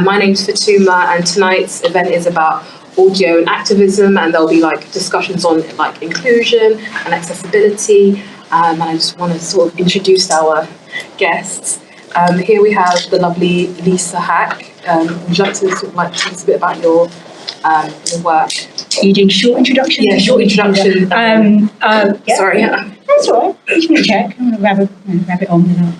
My name's Fatuma, and tonight's event is about audio and activism, and there'll be like discussions on like inclusion and accessibility. And I just want to sort of introduce our guests. Here we have the lovely Lisa Hack. Would you like to sort of like tell us a bit about your work? Are you doing short introduction? Yeah, short introduction. Yeah. Sorry. Yeah. That's all right. You can check. I'm going to grab it on without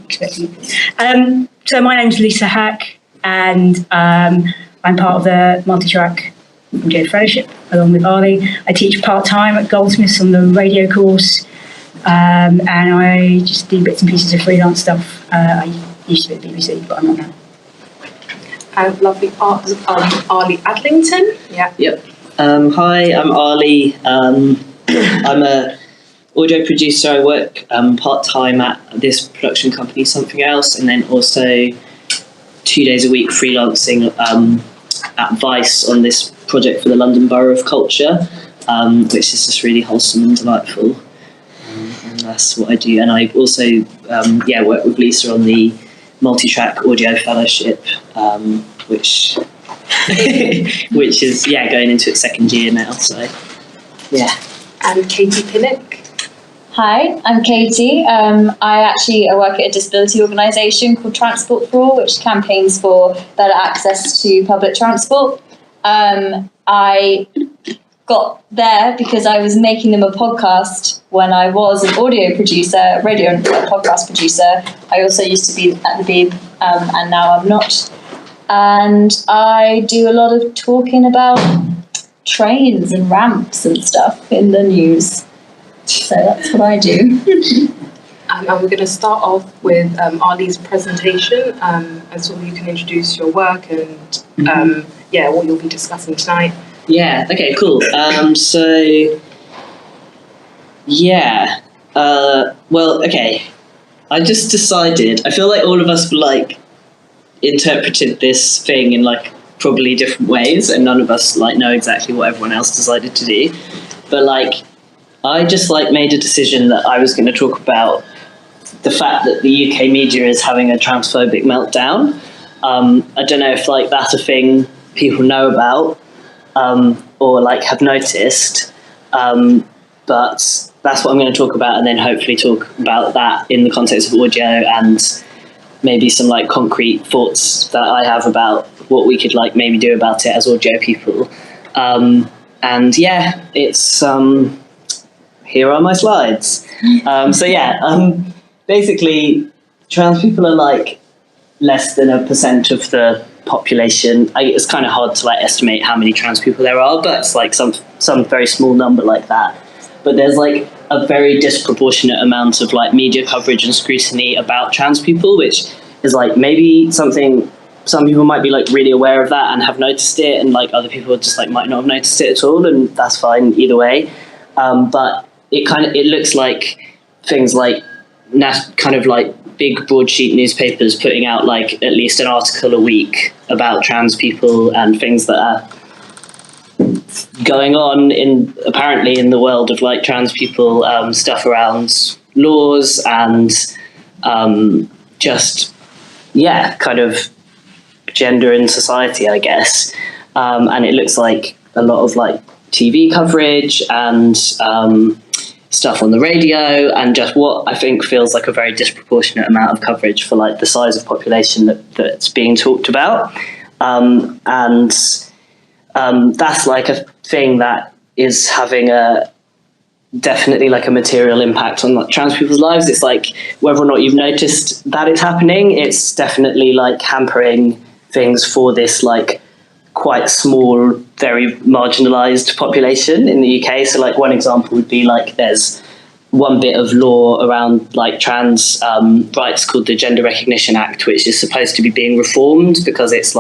expecting it. So my name's Lisa Hack, and I'm part of the multi-track audio fellowship along with Arlie. I teach part-time at Goldsmiths on the radio course, and I just do bits and pieces of freelance stuff. I used to be at the BBC, but I'm not now. And lovely part of Arlie Adlington. Yeah. Yep. Hi, I'm Arlie. I'm a audio producer. I work part-time at this production company, Something Else, and then also 2 days a week freelancing at Vice on this project for the London Borough of Culture, which is just really wholesome and delightful. And that's what I do. And I also work with Lisa on the multi-track audio fellowship, which is going into its second year now. So yeah. And Katie Pennick. Hi, I'm Katie. I work at a disability organisation called Transport for All, which campaigns for better access to public transport. I got there because I was making them a podcast when I was an audio producer, radio and podcast producer. I also used to be at the Beeb, and now I'm not. And I do a lot of talking about trains and ramps and stuff in the news. So that's what I do. And we're going to start off with Arlie's presentation, and so you can introduce your work and what you'll be discussing tonight. Yeah, okay, cool. I just decided, I feel like all of us interpreted this thing in probably different ways, and none of us know exactly what everyone else decided to do. But I just made a decision that I was going to talk about the fact that the UK media is having a transphobic meltdown. I don't know if that's a thing people know about or have noticed, but that's what I'm going to talk about, and then hopefully talk about that in the context of audio and maybe some concrete thoughts that I have about what we could maybe do about it as audio people. It's here are my slides. Basically, trans people are less than 1% of the population. It's kind of hard to estimate how many trans people there are, but it's some very small number like that. But there's a very disproportionate amount of media coverage and scrutiny about trans people, which is maybe something some people might be really aware of that and have noticed it, and other people just might not have noticed it at all, and that's fine either way. But it looks like things big broadsheet newspapers putting out at least an article a week about trans people and things that are going on apparently in the world of trans people, stuff around laws and gender in society, I guess. And it looks like a lot of TV coverage and stuff on the radio, and just what I think feels like a very disproportionate amount of coverage for the size of population that's being talked about. That's a thing that is having definitely a material impact on trans people's lives. It's whether or not you've noticed that it's happening, it's definitely hampering things for this quite small, very marginalised population in the UK. So one example would be there's one bit of law around trans rights called the Gender Recognition Act, which is supposed to be being reformed because it's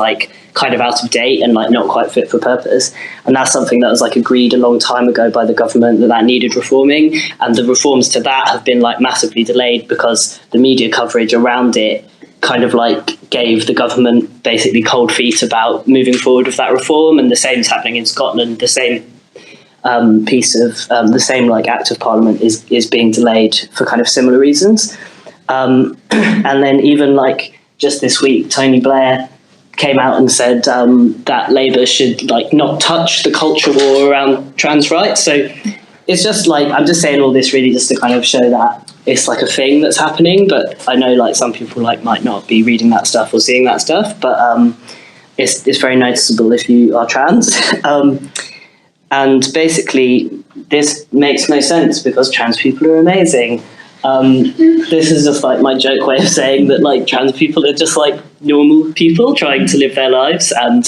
kind of out of date and not quite fit for purpose. And that's something that was agreed a long time ago by the government that needed reforming. And the reforms to that have been massively delayed because the media coverage around it kind of gave the government basically cold feet about moving forward with that reform. And the same is happening in Scotland. The same piece of the same act of parliament is being delayed for kind of similar reasons. And then even just this week, Tony Blair came out and said that Labour should like not touch the culture war around trans rights. So it's just like, I'm just saying all this really just to kind of show that it's like a thing that's happening, but I know like some people like might not be reading that stuff or seeing that stuff, but it's very noticeable if you are trans. And basically this makes no sense because trans people are amazing. This is just like my joke way of saying that like trans people are just like normal people trying to live their lives and,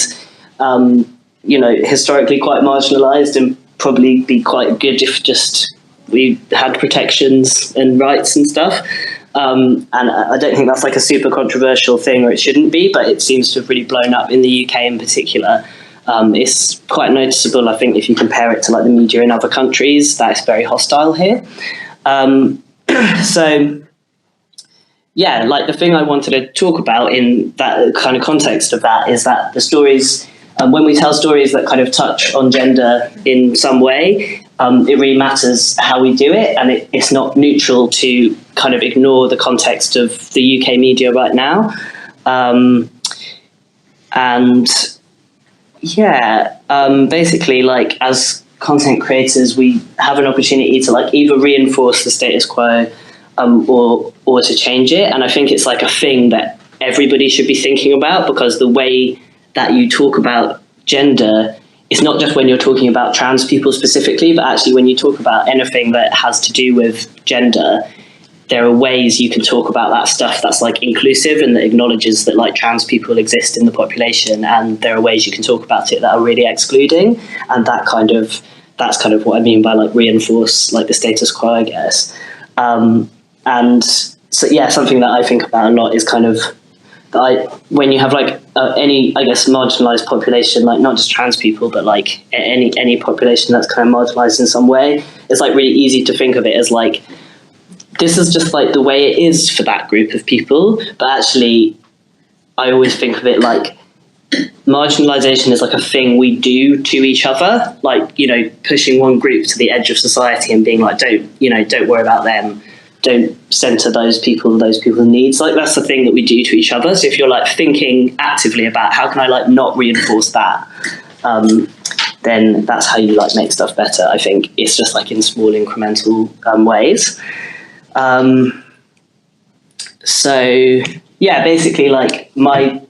you know, historically quite marginalised and probably be quite good if just we had protections and rights and stuff. And I don't think that's like a super controversial thing, or it shouldn't be, but it seems to have really blown up in the UK in particular. It's quite noticeable, I think, if you compare it to like the media in other countries, that it's very hostile here. So, yeah, like the thing I wanted to talk about in that kind of context of that is that the stories, when we tell stories that kind of touch on gender in some way, it really matters how we do it, and it's not neutral to kind of ignore the context of the UK media right now. And yeah, basically, like as content creators, we have an opportunity to like either reinforce the status quo or to change it. And I think it's like a thing that everybody should be thinking about, because the way that you talk about gender, it's not just when you're talking about trans people specifically, but actually when you talk about anything that has to do with gender, there are ways you can talk about that stuff that's like inclusive and that acknowledges that like trans people exist in the population, and there are ways you can talk about it that are really excluding, and that's kind of what I mean by like reinforce like the status quo, I guess. And so yeah, something that I think about a lot is kind of when you have like any, I guess, marginalized population, like not just trans people, but like any population that's kind of marginalized in some way, it's like really easy to think of it as like, this is just like the way it is for that group of people. But actually, I always think of it like marginalization is like a thing we do to each other, like, you know, pushing one group to the edge of society and being like, don't worry about them. Don't center those people's needs. Like that's the thing that we do to each other. So if you're like thinking actively about how can I like not reinforce that, then that's how you like make stuff better. I think it's just like in small incremental ways. So yeah, basically like my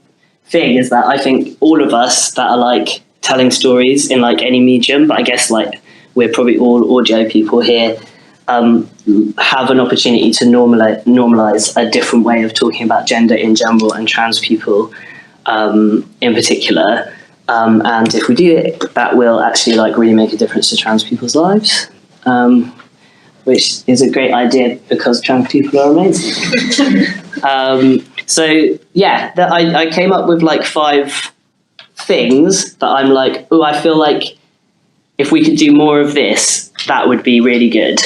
thing is that I think all of us that are like telling stories in like any medium, but I guess like we're probably all audio people here, have an opportunity to normalize a different way of talking about gender in general and trans people in particular. And if we do it, that will actually like really make a difference to trans people's lives, which is a great idea because trans people are amazing. So yeah, I came up with like 5 things that I'm like, oh, I feel like if we could do more of this, that would be really good.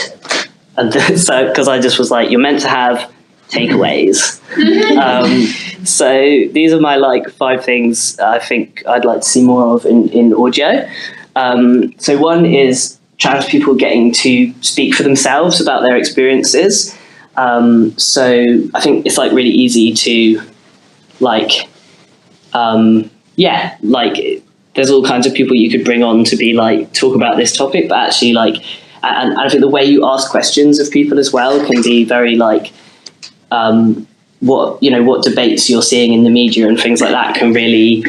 And so, because I just was like, you're meant to have takeaways. So these are my like 5 things I think I'd like to see more of in audio. So one is trans people getting to speak for themselves about their experiences. So I think it's like really easy to like, like there's all kinds of people you could bring on to be like, talk about this topic, but actually like, and I think the way you ask questions of people as well can be very like, what debates you're seeing in the media and things like that can really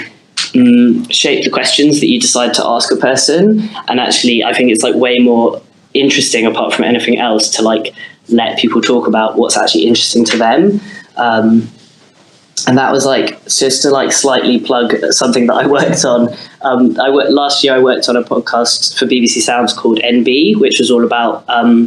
shape the questions that you decide to ask a person. And actually, I think it's like way more interesting, apart from anything else, to like let people talk about what's actually interesting to them. And that was like, just to like slightly plug something that I worked on. Last year I worked on a podcast for BBC Sounds called NB, which was all about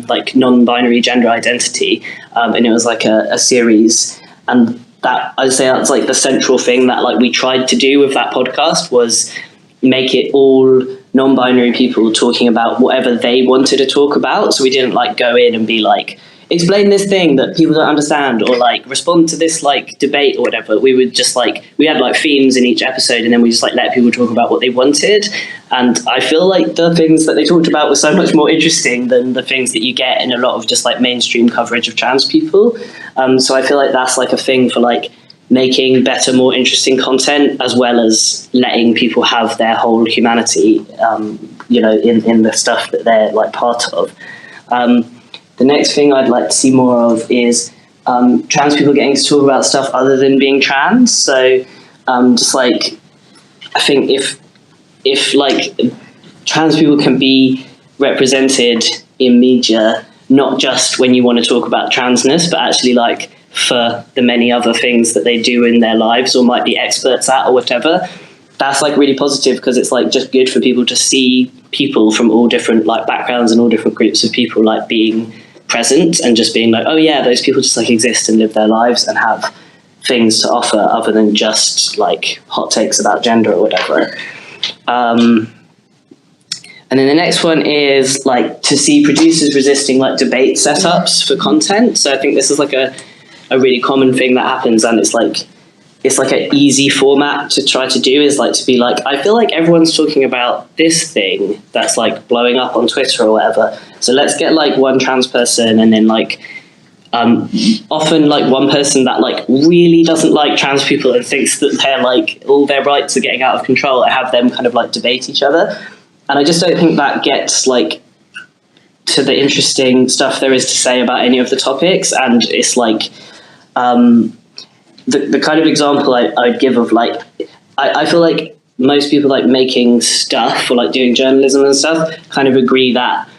like non-binary gender identity. And it was like a series. And that, I'd say that's like the central thing that like we tried to do with that podcast, was make it all non-binary people talking about whatever they wanted to talk about. So we didn't like go in and be like, explain this thing that people don't understand, or like respond to this like debate or whatever. We would just like, we had like themes in each episode, and then we just like let people talk about what they wanted. And I feel like the things that they talked about were so much more interesting than the things that you get in a lot of just like mainstream coverage of trans people. So I feel like that's like a thing for like making better, more interesting content, as well as letting people have their whole humanity, in the stuff that they're like part of. The next thing I'd like to see more of is trans people getting to talk about stuff other than being trans. So just like, I think if like trans people can be represented in media, not just when you want to talk about transness, but actually like for the many other things that they do in their lives or might be experts at or whatever, that's like really positive, because it's like just good for people to see people from all different like backgrounds and all different groups of people like being present and just being like, oh yeah, those people just like exist and live their lives and have things to offer other than just like hot takes about gender or whatever. And then the next one is like to see producers resisting like debate setups for content. So I think this is like a really common thing that happens, and it's like an easy format to try to do, is like to be like, I feel like everyone's talking about this thing that's like blowing up on Twitter or whatever, so let's get like one trans person, and then like often like one person that like really doesn't like trans people and thinks that they're like all their rights are getting out of control, and have them kind of like debate each other. And I just don't think that gets like to the interesting stuff there is to say about any of the topics. And it's like the kind of example I'd give of like, I feel like most people like making stuff or like doing journalism and stuff kind of agree that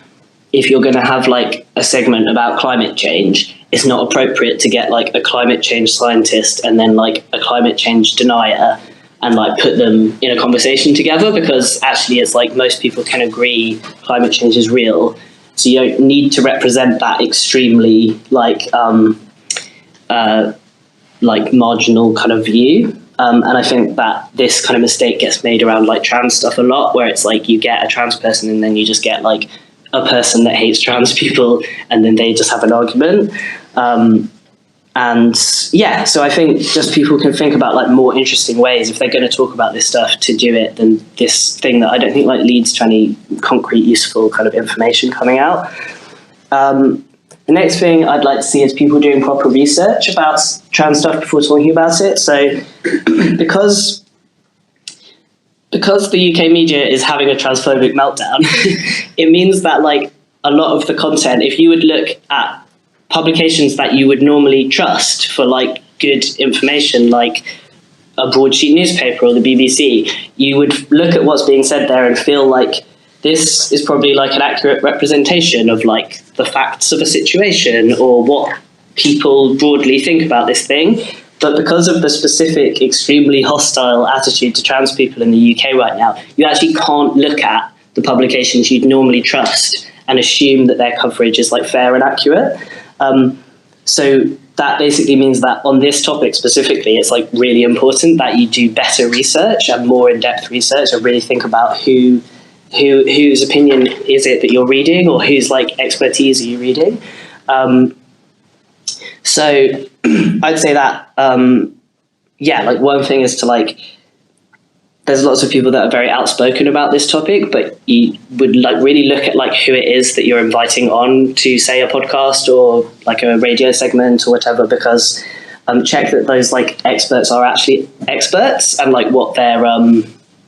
if you're going to have like a segment about climate change, it's not appropriate to get like a climate change scientist and then like a climate change denier and like put them in a conversation together, because actually it's like most people can agree climate change is real. So you don't need to represent that extremely like marginal kind of view. And I think that this kind of mistake gets made around like trans stuff a lot, where it's like you get a trans person and then you just get like a person that hates trans people and then they just have an argument. And yeah, so I think just people can think about like more interesting ways if they're going to talk about this stuff to do it than this thing that I don't think like leads to any concrete, useful kind of information coming out. The next thing I'd like to see is people doing proper research about trans stuff before talking about it. So because the UK media is having a transphobic meltdown, it means that like a lot of the content, if you would look at publications that you would normally trust for like good information, like a broadsheet newspaper or the BBC, you would look at what's being said there and feel like this is probably like an accurate representation of like the facts of a situation or what people broadly think about this thing. But because of the specific, extremely hostile attitude to trans people in the UK right now, you actually can't look at the publications you'd normally trust and assume that their coverage is like fair and accurate. So that basically means that on this topic specifically, it's like really important that you do better research and more in-depth research and really think about whose opinion is it that you're reading, or whose like expertise are you reading. So I'd say that, like one thing is to like, there's lots of people that are very outspoken about this topic, but you would like really look at like who it is that you're inviting on to say a podcast or like a radio segment or whatever, because check that those like experts are actually experts and like what their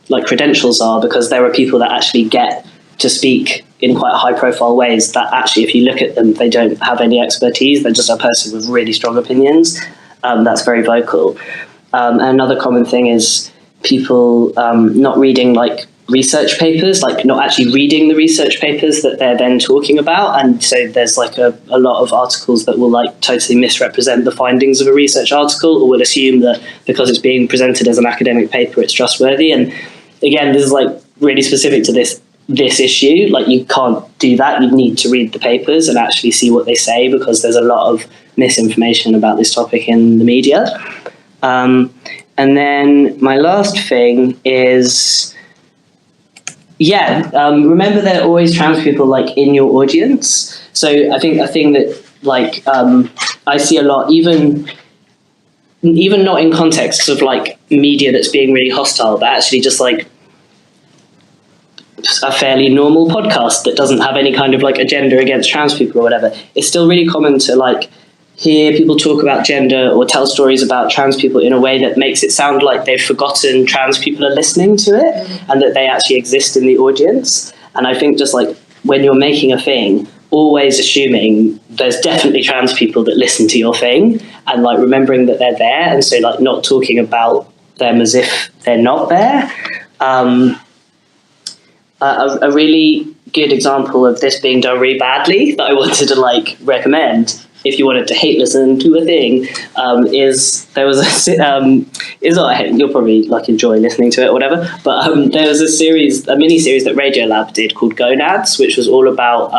like credentials are, because there are people that actually get to speak in quite high profile ways that actually, if you look at them, they don't have any expertise. They're just a person with really strong opinions that's very vocal. And another common thing is people not reading like research papers, like not actually reading the research papers that they're then talking about. And so there's like a lot of articles that will like totally misrepresent the findings of a research article, or will assume that because it's being presented as an academic paper, it's trustworthy. And again, this is like really specific to this issue. Like you can't do that. You need to read the papers and actually see what they say, because there's a lot of misinformation about this topic in the media. And then my last thing is, remember there are always trans people like in your audience. So I think a thing that like I see a lot, even not in contexts of like media that's being really hostile, but actually just like a fairly normal podcast that doesn't have any kind of like agenda against trans people or whatever, it's still really common to like hear people talk about gender or tell stories about trans people in a way that makes it sound like they've forgotten trans people are listening to it and that they actually exist in the audience. And I think just like when you're making a thing, always assuming there's definitely trans people that listen to your thing, and like remembering that they're there, and so like not talking about them as if they're not there. A really good example of this being done really badly that I wanted to like recommend if you wanted to hate listen to a thing, is there was you'll probably like enjoy listening to it or whatever, but there was a mini series that Radiolab did called Gonads, which was all about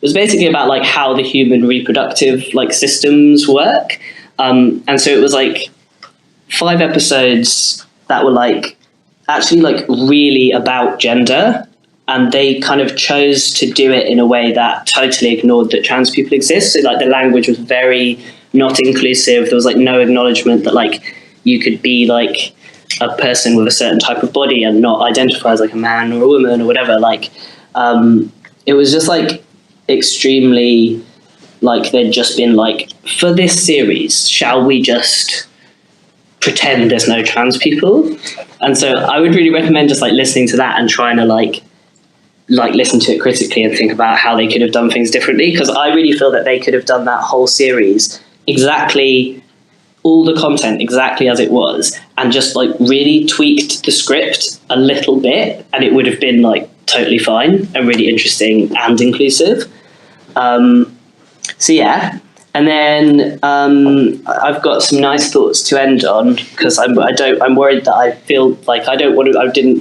it was basically about like how the human reproductive like systems work, and so it was like 5 episodes that were like actually like really about gender. And they kind of chose to do it in a way that totally ignored that trans people exist. So like the language was very not inclusive. There was like no acknowledgement that like you could be like a person with a certain type of body and not identify as like a man or a woman or whatever. Like it was just like extremely like they'd just been like, for this series, shall we just pretend there's no trans people? And so I would really recommend just like listening to that and trying to like listen to it critically and think about how they could have done things differently, because I really feel that they could have done that whole series exactly, all the content exactly as it was, and just like really tweaked the script a little bit, and it would have been like totally fine and really interesting and inclusive. So yeah. And then I've got some nice thoughts to end on, because I'm worried that I feel like I didn't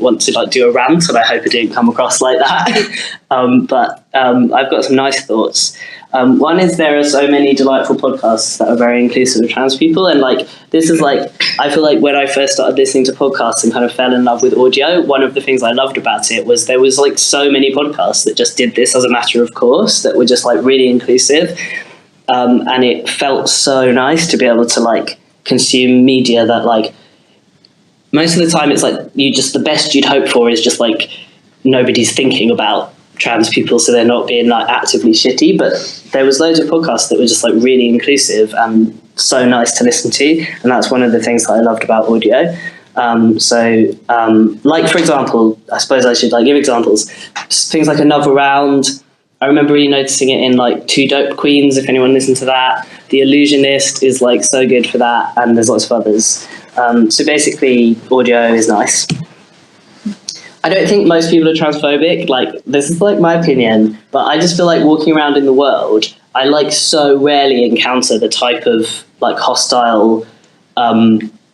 want to like do a rant, and I hope it didn't come across like that. But I've got some nice thoughts. One is there are so many delightful podcasts that are very inclusive of trans people, and like this is like I feel like when I first started listening to podcasts and kind of fell in love with audio, one of the things I loved about it was there was like so many podcasts that just did this as a matter of course, that were just like really inclusive. And it felt so nice to be able to like consume media that like most of the time it's like the best you'd hope for is just like nobody's thinking about trans people, so they're not being like actively shitty. But there was loads of podcasts that were just like really inclusive and so nice to listen to, and that's one of the things that I loved about audio. Like for example, I suppose I should like give examples. Things like Another Round. I remember really noticing it in like Two Dope Queens, if anyone listened to that. The Illusionist is like so good for that, and there's lots of others. So basically, audio is nice. I don't think most people are transphobic. Like, this is like my opinion, but I just feel like walking around in the world, I like so rarely encounter the type of like hostile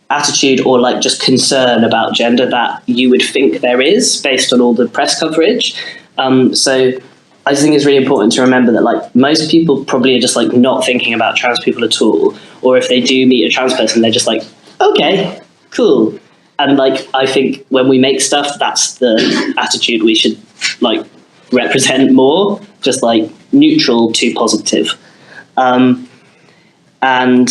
attitude or like just concern about gender that you would think there is based on all the press coverage. So I just think it's really important to remember that like most people probably are just like not thinking about trans people at all, or if they do meet a trans person, they're just like, okay, cool. And like I think when we make stuff, that's the attitude we should like represent more, just like neutral to positive. And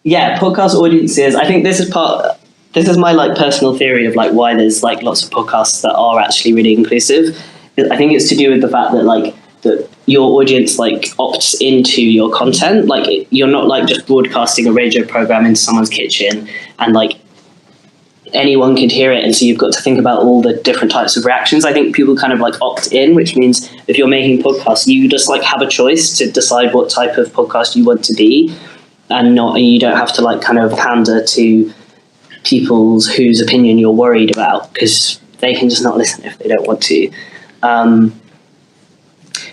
yeah, podcast audiences, I think this is my like personal theory of like why there's like lots of podcasts that are actually really inclusive. I think it's to do with the fact that like that your audience like opts into your content. Like you're not like just broadcasting a radio program into someone's kitchen and like anyone could hear it, and so you've got to think about all the different types of reactions. I think people kind of like opt in, which means if you're making podcasts, you just like have a choice to decide what type of podcast you want to be, and you don't have to like kind of pander to people's whose opinion you're worried about, because they can just not listen if they don't want to.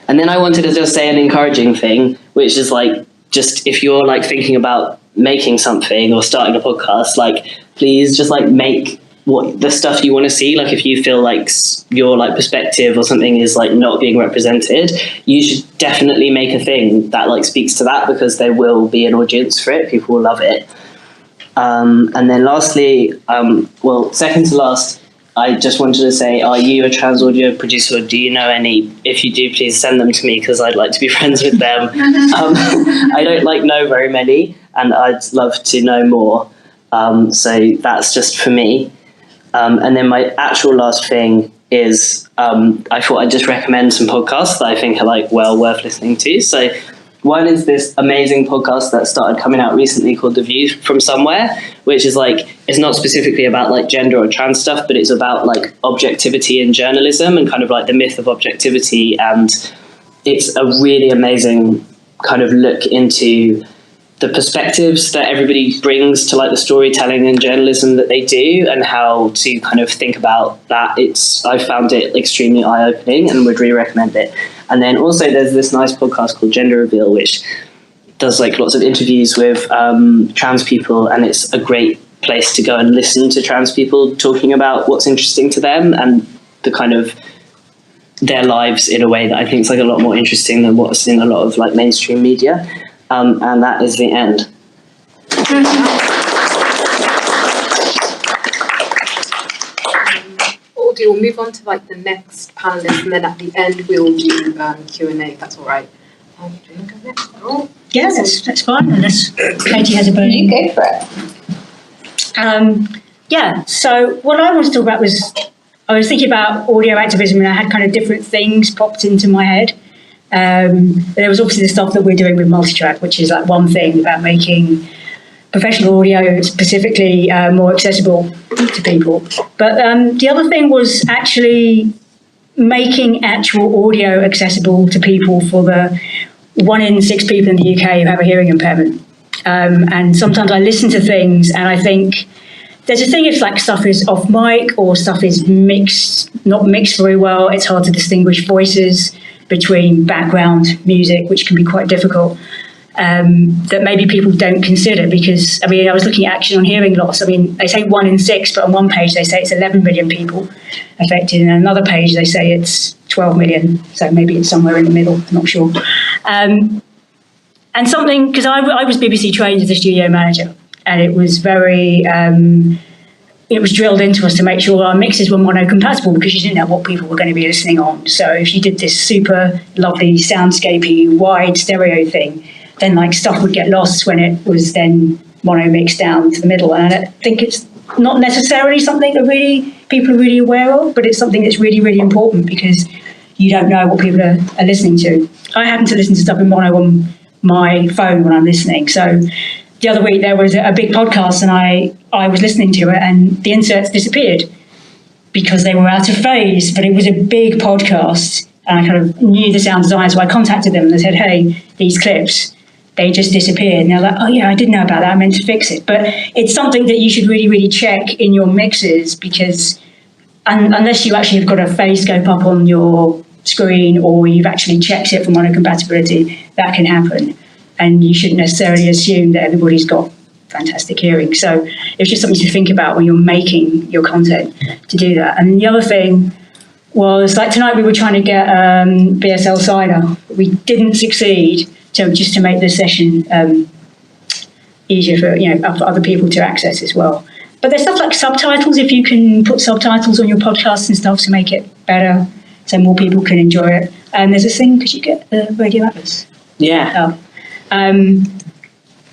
And then I wanted to just say an encouraging thing, which is like, just if you're like thinking about making something or starting a podcast, like please just like make what the stuff you want to see. Like if you feel like your like perspective or something is like not being represented, you should definitely make a thing that like speaks to that, because there will be an audience for it. People will love it. And then lastly, second to last, I just wanted to say, are you a trans audio producer? Do you know any? If you do, please send them to me, because I'd like to be friends with them. I don't like know very many, and I'd love to know more. So that's just for me. And then my actual last thing is I thought I'd just recommend some podcasts that I think are like well worth listening to. So one is this amazing podcast that started coming out recently called The View from Somewhere, which is like, it's not specifically about like gender or trans stuff, but it's about like objectivity in journalism and kind of like the myth of objectivity. And it's a really amazing kind of look into the perspectives that everybody brings to like the storytelling and journalism that they do, and how to kind of think about that. I found it extremely eye-opening and would really recommend it. And then also there's this nice podcast called Gender Reveal, which does like lots of interviews with trans people, and it's a great place to go and listen to trans people talking about what's interesting to them and the kind of their lives in a way that I think is like a lot more interesting than what's in a lot of like mainstream media. And that is the end. We'll move on to like the next panelist, and then at the end we'll do Q&A, if that's all right. Do you want to go next? Oh. Yeah, that's fine, unless Katie has a burning. You go for it. Yeah, so what I wanted to talk about was, I was thinking about audio activism, and I had kind of different things popped into my head. There was obviously the stuff that we're doing with multitrack, which is like one thing about making professional audio specifically more accessible to people. But the other thing was actually making actual audio accessible to people for the 1 in 6 people in the UK who have a hearing impairment. And sometimes I listen to things and I think there's a thing if like stuff is off mic or stuff is not mixed very well. It's hard to distinguish voices between background music, which can be quite difficult. That maybe people don't consider, because I mean I was looking at Action on Hearing Loss. I mean they say 1 in 6, but on one page they say it's 11 million people affected, and on another page they say it's 12 million, so maybe it's somewhere in the middle, I'm not sure. And something, because I was BBC trained as a studio manager, and it was very it was drilled into us to make sure our mixes were mono-compatible, because you didn't know what people were going to be listening on. So if you did this super lovely soundscapey wide stereo thing, then like stuff would get lost when it was then mono mixed down to the middle. And I think it's not necessarily something that people are really aware of, but it's something that's really, really important, because you don't know what people are listening to. I happen to listen to stuff in mono on my phone when I'm listening. So the other week there was a big podcast and I was listening to it and the inserts disappeared because they were out of phase, but it was a big podcast and I kind of knew the sound design, so I contacted them and they said, hey, these clips, they just disappeared. And they're like, oh yeah, I did know about that, I meant to fix it. But it's something that you should really, really check in your mixes, because unless you actually have got a phase scope up on your screen or you've actually checked it for monocompatibility, that can happen. And you shouldn't necessarily assume that everybody's got fantastic hearing. So it's just something to think about when you're making your content, to do that. And the other thing was, like tonight we were trying to get BSL cider. We didn't succeed just to make the session easier for other people to access as well. But there's stuff like subtitles, if you can put subtitles on your podcasts and stuff to make it better so more people can enjoy it. And there's this thing, because you get Radio Atlas. Yeah.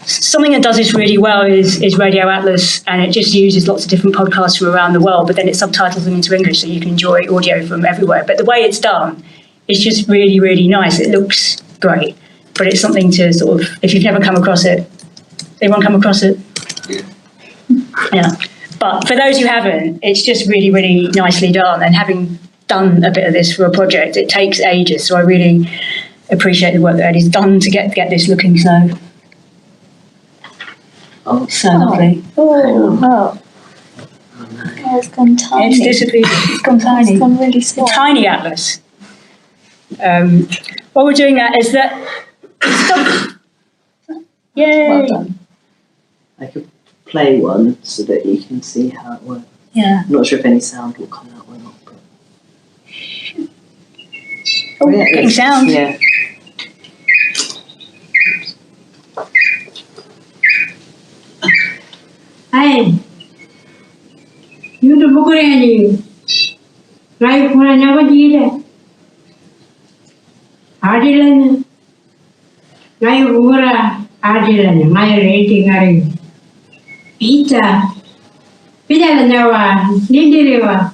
Something that does this really well is Radio Atlas, and it just uses lots of different podcasts from around the world, but then it subtitles them into English so you can enjoy audio from everywhere. But the way it's done is just really, really nice. It looks great, but it's something to sort of, if you've never come across it, anyone come across it? Yeah. But for those who haven't, it's just really, really nicely done. And having done a bit of this for a project, it takes ages. So I really appreciate the work that Eddie's done to get this looking so lovely. Oh, it's gone tiny. It's disappeared. It's gone tiny. It's gone really small. A tiny atlas. While we're doing that, is that yay! Well done. I could play one so that you can see how it works. Yeah. I'm not sure if any sound will come out or not. But... Oh, yeah, getting sound. Yeah. Hai, you do buku ni. Rai puna nyawa jida. Adilanya. Rai ura adilanya. Mai rating ari. Ita. Pidala nyawa. Nindirewa.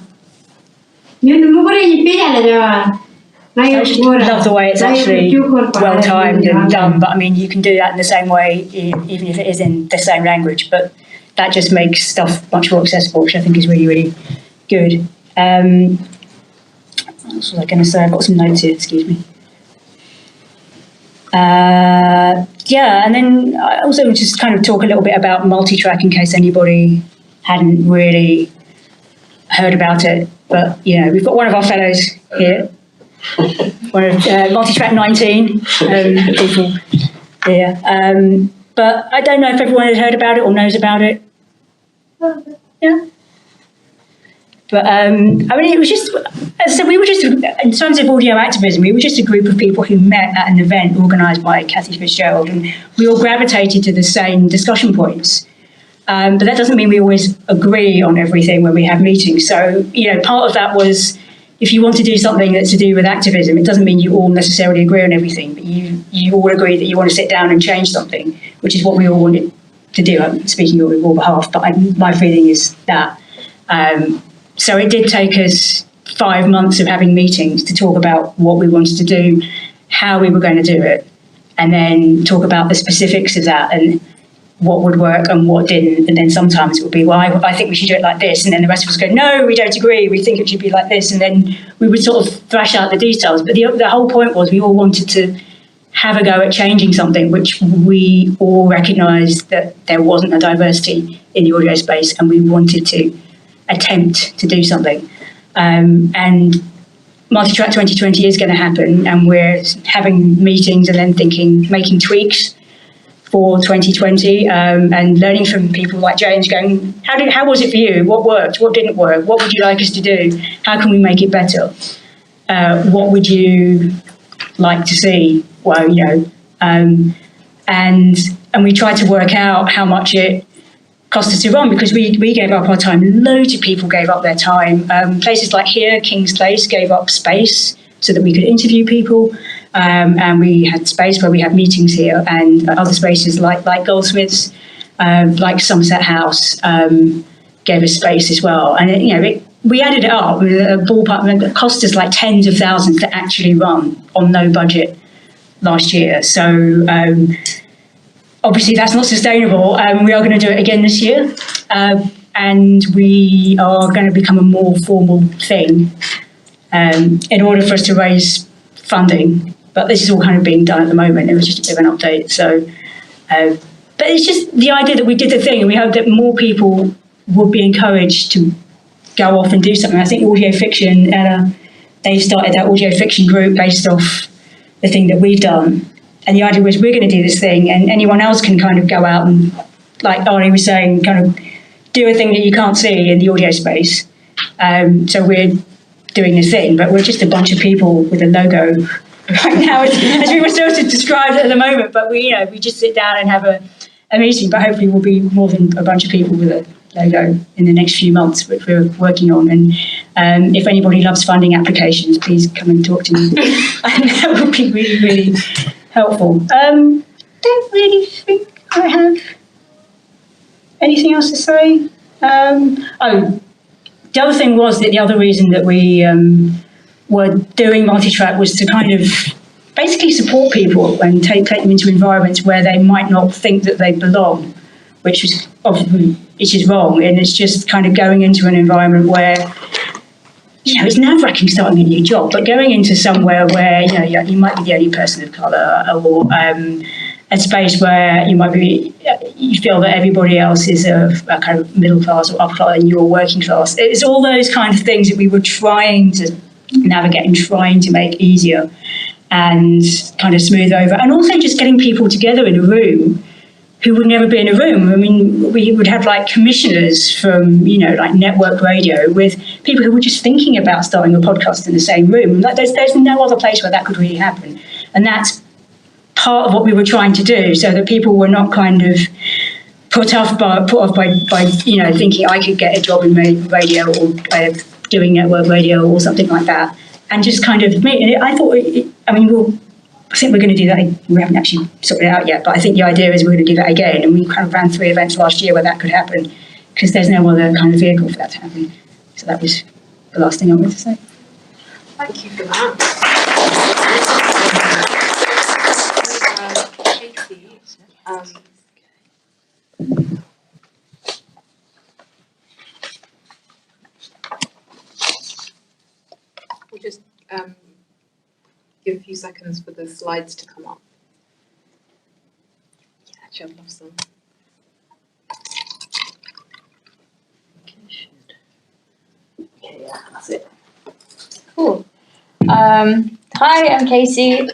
You do buku ni pidala nyawa. I just love the way it's actually well timed and done, but I mean, you can do that in the same way, even if it is in the same language, but that just makes stuff much more accessible, which I think is really, really good. What was I going to say? I've got some notes here, excuse me. Yeah, and then I also just kind of talk a little bit about multi-track in case anybody hadn't really heard about it. But, you know, we've got one of our fellows here, one of multi-track 19 people here. But I don't know if everyone has heard about it or knows about it. Yeah. But, I mean, it was just, as I said, we were just, in terms of audio activism, we were just a group of people who met at an event organised by Cathy Fitzgerald, and we all gravitated to the same discussion points. But that doesn't mean we always agree on everything when we have meetings. So, you know, part of that was, if you want to do something that's to do with activism, it doesn't mean you all necessarily agree on everything, but you all agree that you want to sit down and change something, which is what we all wanted to do. I'm speaking on your behalf, but my feeling is that. So it did take us 5 months of having meetings to talk about what we wanted to do, how we were going to do it, and then talk about the specifics of that and what would work and what didn't. And then sometimes it would be, well, I think we should do it like this. And then the rest of us go, no, we don't agree. We think it should be like this. And then we would sort of thrash out the details. But the whole point was we all wanted to have a go at changing something, which we all recognised that there wasn't a diversity in the audio space, and we wanted to attempt to do something. And Multitrack 2020 is going to happen, and we're having meetings and then making tweaks for 2020, and learning from people like James, going, how was it for you? What worked? What didn't work? What would you like us to do? How can we make it better? What would you like to see? Well, you know, and we tried to work out how much it cost us to run, because we gave up our time. Loads of people gave up their time. Places like here, King's Place, gave up space so that we could interview people. And we had space where we had meetings here, and other spaces like Goldsmiths, like Somerset House, gave us space as well. And we added it up. A ballpark, it cost us like tens of thousands to actually run on no budget last year. So obviously that's not sustainable. We are going to do it again this year, and we are going to become a more formal thing in order for us to raise funding. But this is all kind of being done at the moment. It was just a bit of an update. So, but it's just the idea that we did the thing, and we hope that more people would be encouraged to go off and do something. I think audio fiction, they started that audio fiction group based off the thing that we've done. And the idea was, we're going to do this thing, and anyone else can kind of go out and, like Arlie was saying, kind of do a thing that you can't see in the audio space. So we're doing this thing, but we're just a bunch of people with a logo right now, as we were sort of described at the moment. But we just sit down and have a meeting, but hopefully we'll be more than a bunch of people with a logo in the next few months, which we're working on. And if anybody loves funding applications, please come and talk to me. And that would be really, really helpful. Don't really think I have anything else to say. The other thing was that the other reason that we were doing multi-track was to kind of basically support people and take them into environments where they might not think that they belong, which is obviously wrong. And it's just kind of going into an environment where, it's nerve-wracking starting a new job, but going into somewhere where, you might be the only person of colour, or a space where you feel that everybody else is a kind of middle class or upper class and you're working class. It's all those kind of things that we were trying to navigate and trying to make easier and kind of smooth over. And also just getting people together in a room who would never be in a room. I mean, we would have like commissioners from, like network radio with people who were just thinking about starting a podcast in the same room. Like there's no other place where that could really happen. And that's part of what we were trying to do, so that people were not kind of put off by thinking I could get a job in radio or doing network radio or something like that, and just kind of meet. And I think we're going to do that. We haven't actually sorted it out yet, but I think the idea is we're going to do that again. And we kind of ran 3 events last year where that could happen, because there's no other kind of vehicle for that to happen. So that was the last thing I wanted to say. Thank you for that. Katie, we'll just give a few seconds for the slides to come up. Yeah, actually, I'd love some. Okay, yeah, that's it. Cool. Hi, I'm Katie.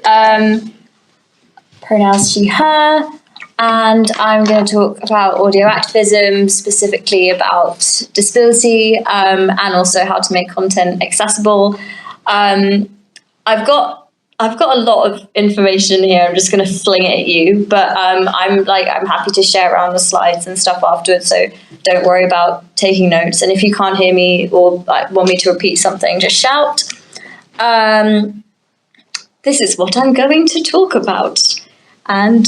Pronouns she, her, and I'm going to talk about audio activism, specifically about disability, and also how to make content accessible. I've got a lot of information here. I'm just going to fling it at you, but I'm happy to share around the slides and stuff afterwards. So don't worry about taking notes. And if you can't hear me or want me to repeat something, just shout. This is what I'm going to talk about. And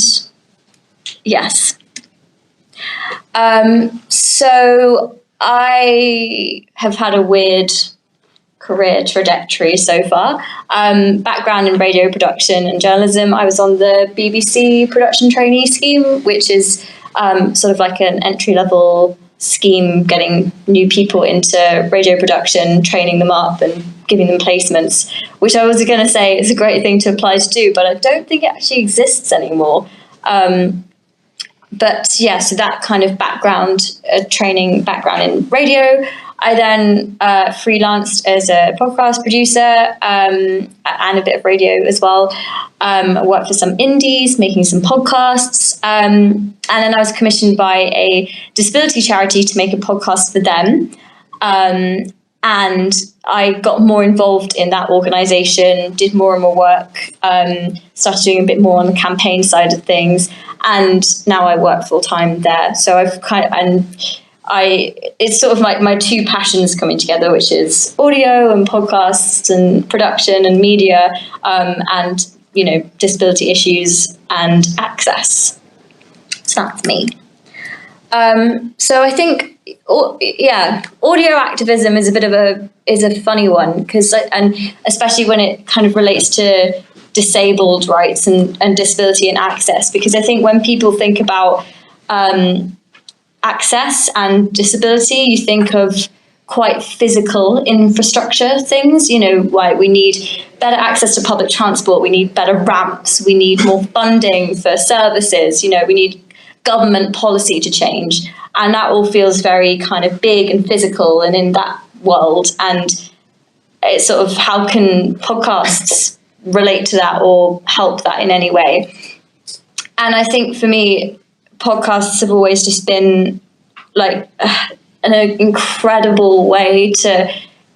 yes. So I have had a weird career trajectory so far. Background in radio production and journalism. I was on the BBC production trainee scheme, which is sort of like an entry-level scheme, getting new people into radio production, training them up and giving them placements, which I was going to say is a great thing to apply to do, but I don't think it actually exists anymore. But yeah, so that kind of background, training background in radio. I then freelanced as a podcast producer and a bit of radio as well. I worked for some indies, making some podcasts. And then I was commissioned by a disability charity to make a podcast for them. And I got more involved in that organisation, did more and more work, started doing a bit more on the campaign side of things. And now I work full time there. So it's sort of like my two passions coming together, which is audio and podcasts and production and media, and, disability issues and access. So that's me. So I think, audio activism is a funny one, and especially when it kind of relates to disabled rights and disability and access, because I think when people think about access and disability, you think of quite physical infrastructure things, like we need better access to public transport, we need better ramps, we need more funding for services, we need government policy to change. And that all feels very kind of big and physical and in that world. And it's sort of, how can podcasts relate to that or help that in any way? And I think for me, podcasts have always just been like an incredible way to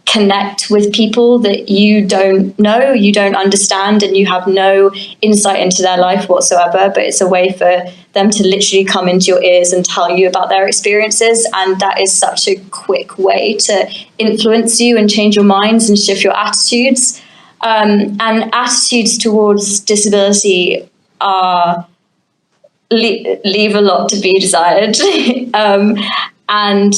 connect with people that you don't know, you don't understand, and you have no insight into their life whatsoever. But it's a way for them to literally come into your ears and tell you about their experiences. And that is such a quick way to influence you and change your minds and shift your attitudes. And attitudes towards disability are leave a lot to be desired. And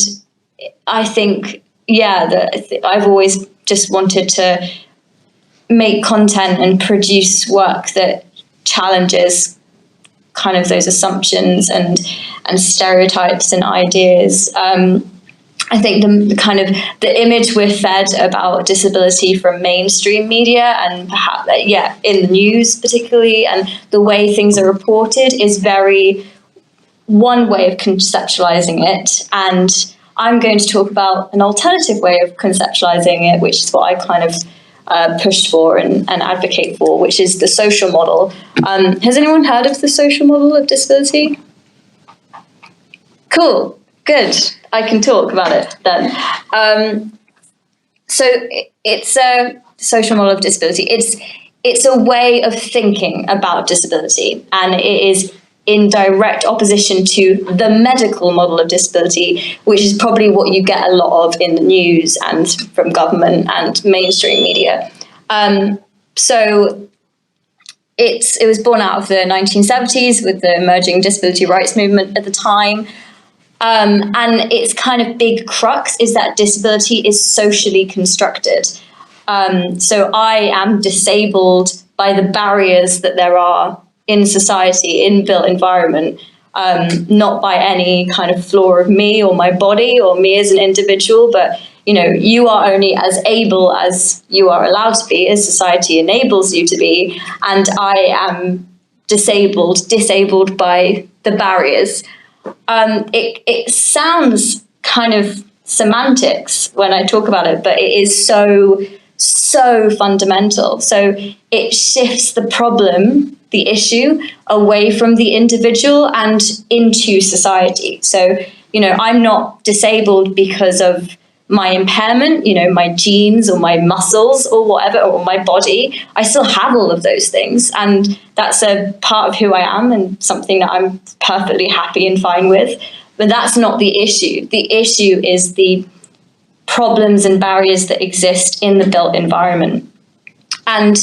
I think, I've always just wanted to make content and produce work that challenges kind of those assumptions and stereotypes and ideas. I think the image we're fed about disability from mainstream media and perhaps, in the news particularly, and the way things are reported is very one way of conceptualizing it. And I'm going to talk about an alternative way of conceptualizing it, which is what I kind of pushed for and advocate for, which is the social model. Has anyone heard of the social model of disability? Cool, good. I can talk about it then. So it's a social model of disability. It's a way of thinking about disability, and it is in direct opposition to the medical model of disability, which is probably what you get a lot of in the news and from government and mainstream media. So it was born out of the 1970s with the emerging disability rights movement at the time. And its kind of big crux is that disability is socially constructed. So I am disabled by the barriers that there are in society, in built environment, not by any kind of flaw of me or my body or me as an individual, but you are only as able as you are allowed to be, as society enables you to be, and I am disabled by the barriers. It sounds kind of semantics when I talk about it, but it is so fundamental. So it shifts the problem, the issue, away from the individual and into society. So, I'm not disabled because of my impairment, my genes or my muscles or whatever, or my body. I still have all of those things. And that's a part of who I am and something that I'm perfectly happy and fine with. But that's not the issue. The issue is the problems and barriers that exist in the built environment. And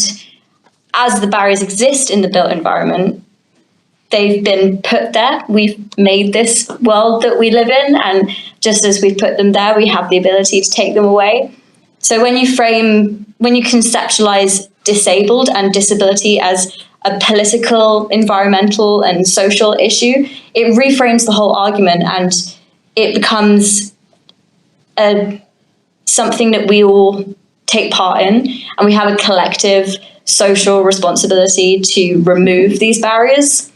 as the barriers exist in the built environment, they've been put there. We've made this world that we live in, and just as we've put them there, we have the ability to take them away. So when you conceptualize disabled and disability as a political, environmental, and social issue, it reframes the whole argument, and it becomes something that we all take part in, and we have a collective social responsibility to remove these barriers.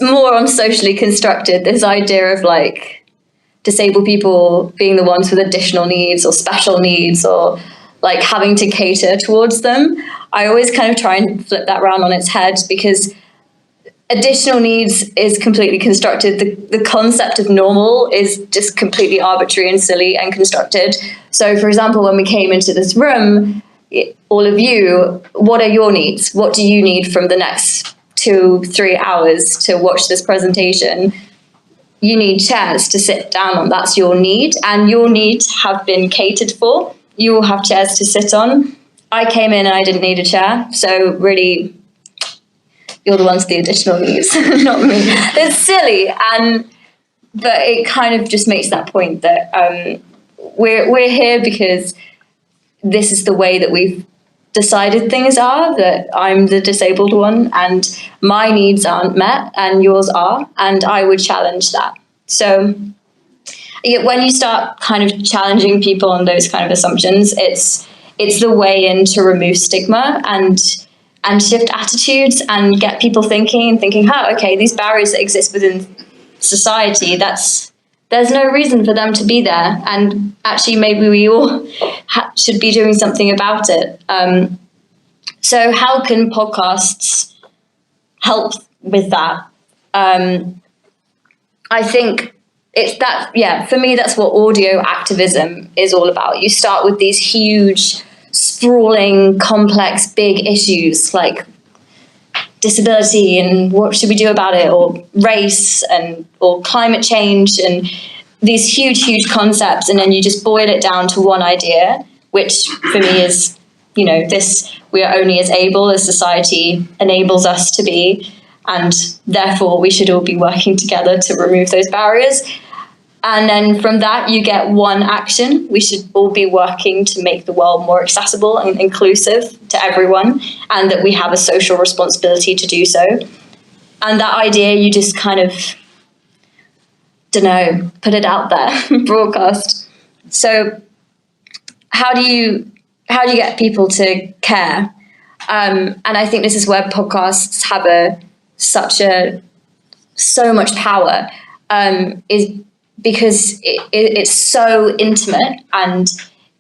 More on socially constructed, this idea of like disabled people being the ones with additional needs or special needs, or like having to cater towards them. I always kind of try and flip that around on its head, because additional needs is completely constructed. The concept of normal is just completely arbitrary and silly and constructed. So, for example, when we came into this room, all of you, what are your needs? What do you need from the next 2-3 hours to watch this presentation? You need chairs to sit down on. That's your need, and your needs have been catered for. You will have chairs to sit on. I came in and I didn't need a chair, so really, you're the ones with the additional needs, not me. It's silly, but it kind of just makes that point that we're here because this is the way that we've decided things are, that I'm the disabled one and my needs aren't met and yours are, and I would challenge that. So when you start kind of challenging people on those kind of assumptions, it's the way in to remove stigma and shift attitudes and get people thinking, okay, these barriers that exist within society, there's no reason for them to be there, and actually maybe we all should be doing something about it. So how can podcasts help with that? I think it's that, for me, that's what audio activism is all about. You start with these huge, sprawling, complex, big issues like disability and what should we do about it, or race or climate change, and these huge concepts, and then you just boil it down to one idea, which for me is, this, we are only as able as society enables us to be, and therefore we should all be working together to remove those barriers. And then from that, you get one action. We should all be working to make the world more accessible and inclusive to everyone, and that we have a social responsibility to do so. And that idea, you just kind of, put it out there, broadcast. So how do you get people to care? And I think this is where podcasts have so much power, is because it's so intimate, and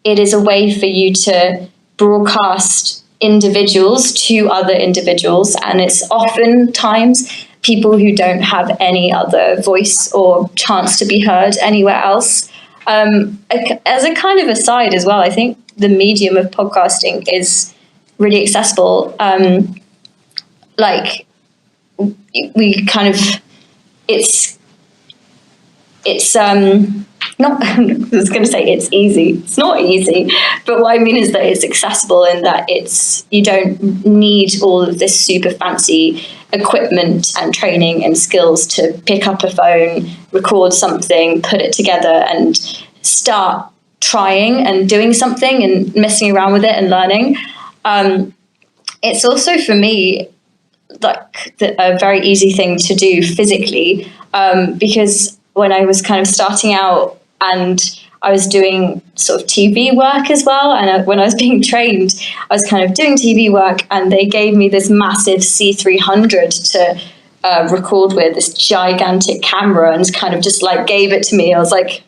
it is a way for you to broadcast individuals to other individuals, and it's oftentimes people who don't have any other voice or chance to be heard anywhere else. As a kind of aside as well, I think the medium of podcasting is really accessible. We kind of, it's not, I was going to say it's easy. It's not easy, but what I mean is that it's accessible in that you don't need all of this super fancy equipment and training and skills to pick up a phone, record something, put it together and start trying and doing something and messing around with it and learning. It's also for me like a very easy thing to do physically, because when I was kind of starting out and I was doing sort of TV work as well, and when I was being trained, I was kind of doing TV work, and they gave me this massive C300 to record with, this gigantic camera, and kind of just like gave it to me. I was like,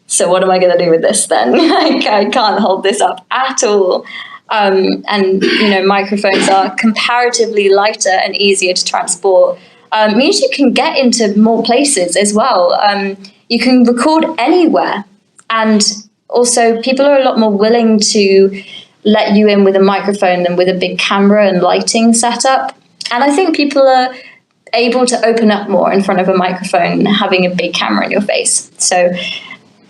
so what am I going to do with this then? I can't hold this up at all. And, you know, microphones are comparatively lighter and easier to transport. Means you can get into more places as well. You can record anywhere. And also people are a lot more willing to let you in with a microphone than with a big camera and lighting setup. And I think people are able to open up more in front of a microphone having a big camera in your face. So,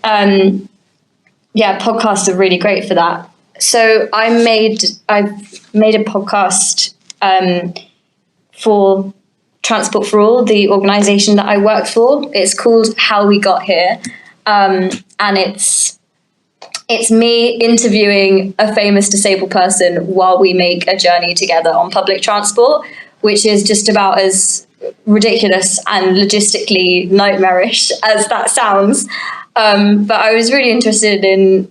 yeah, podcasts are really great for that. So I've made a podcast for Transport for All, the organisation that I work for. It's called How We Got Here, and it's me interviewing a famous disabled person while we make a journey together on public transport, which is just about as ridiculous and logistically nightmarish as that sounds. But I was really interested in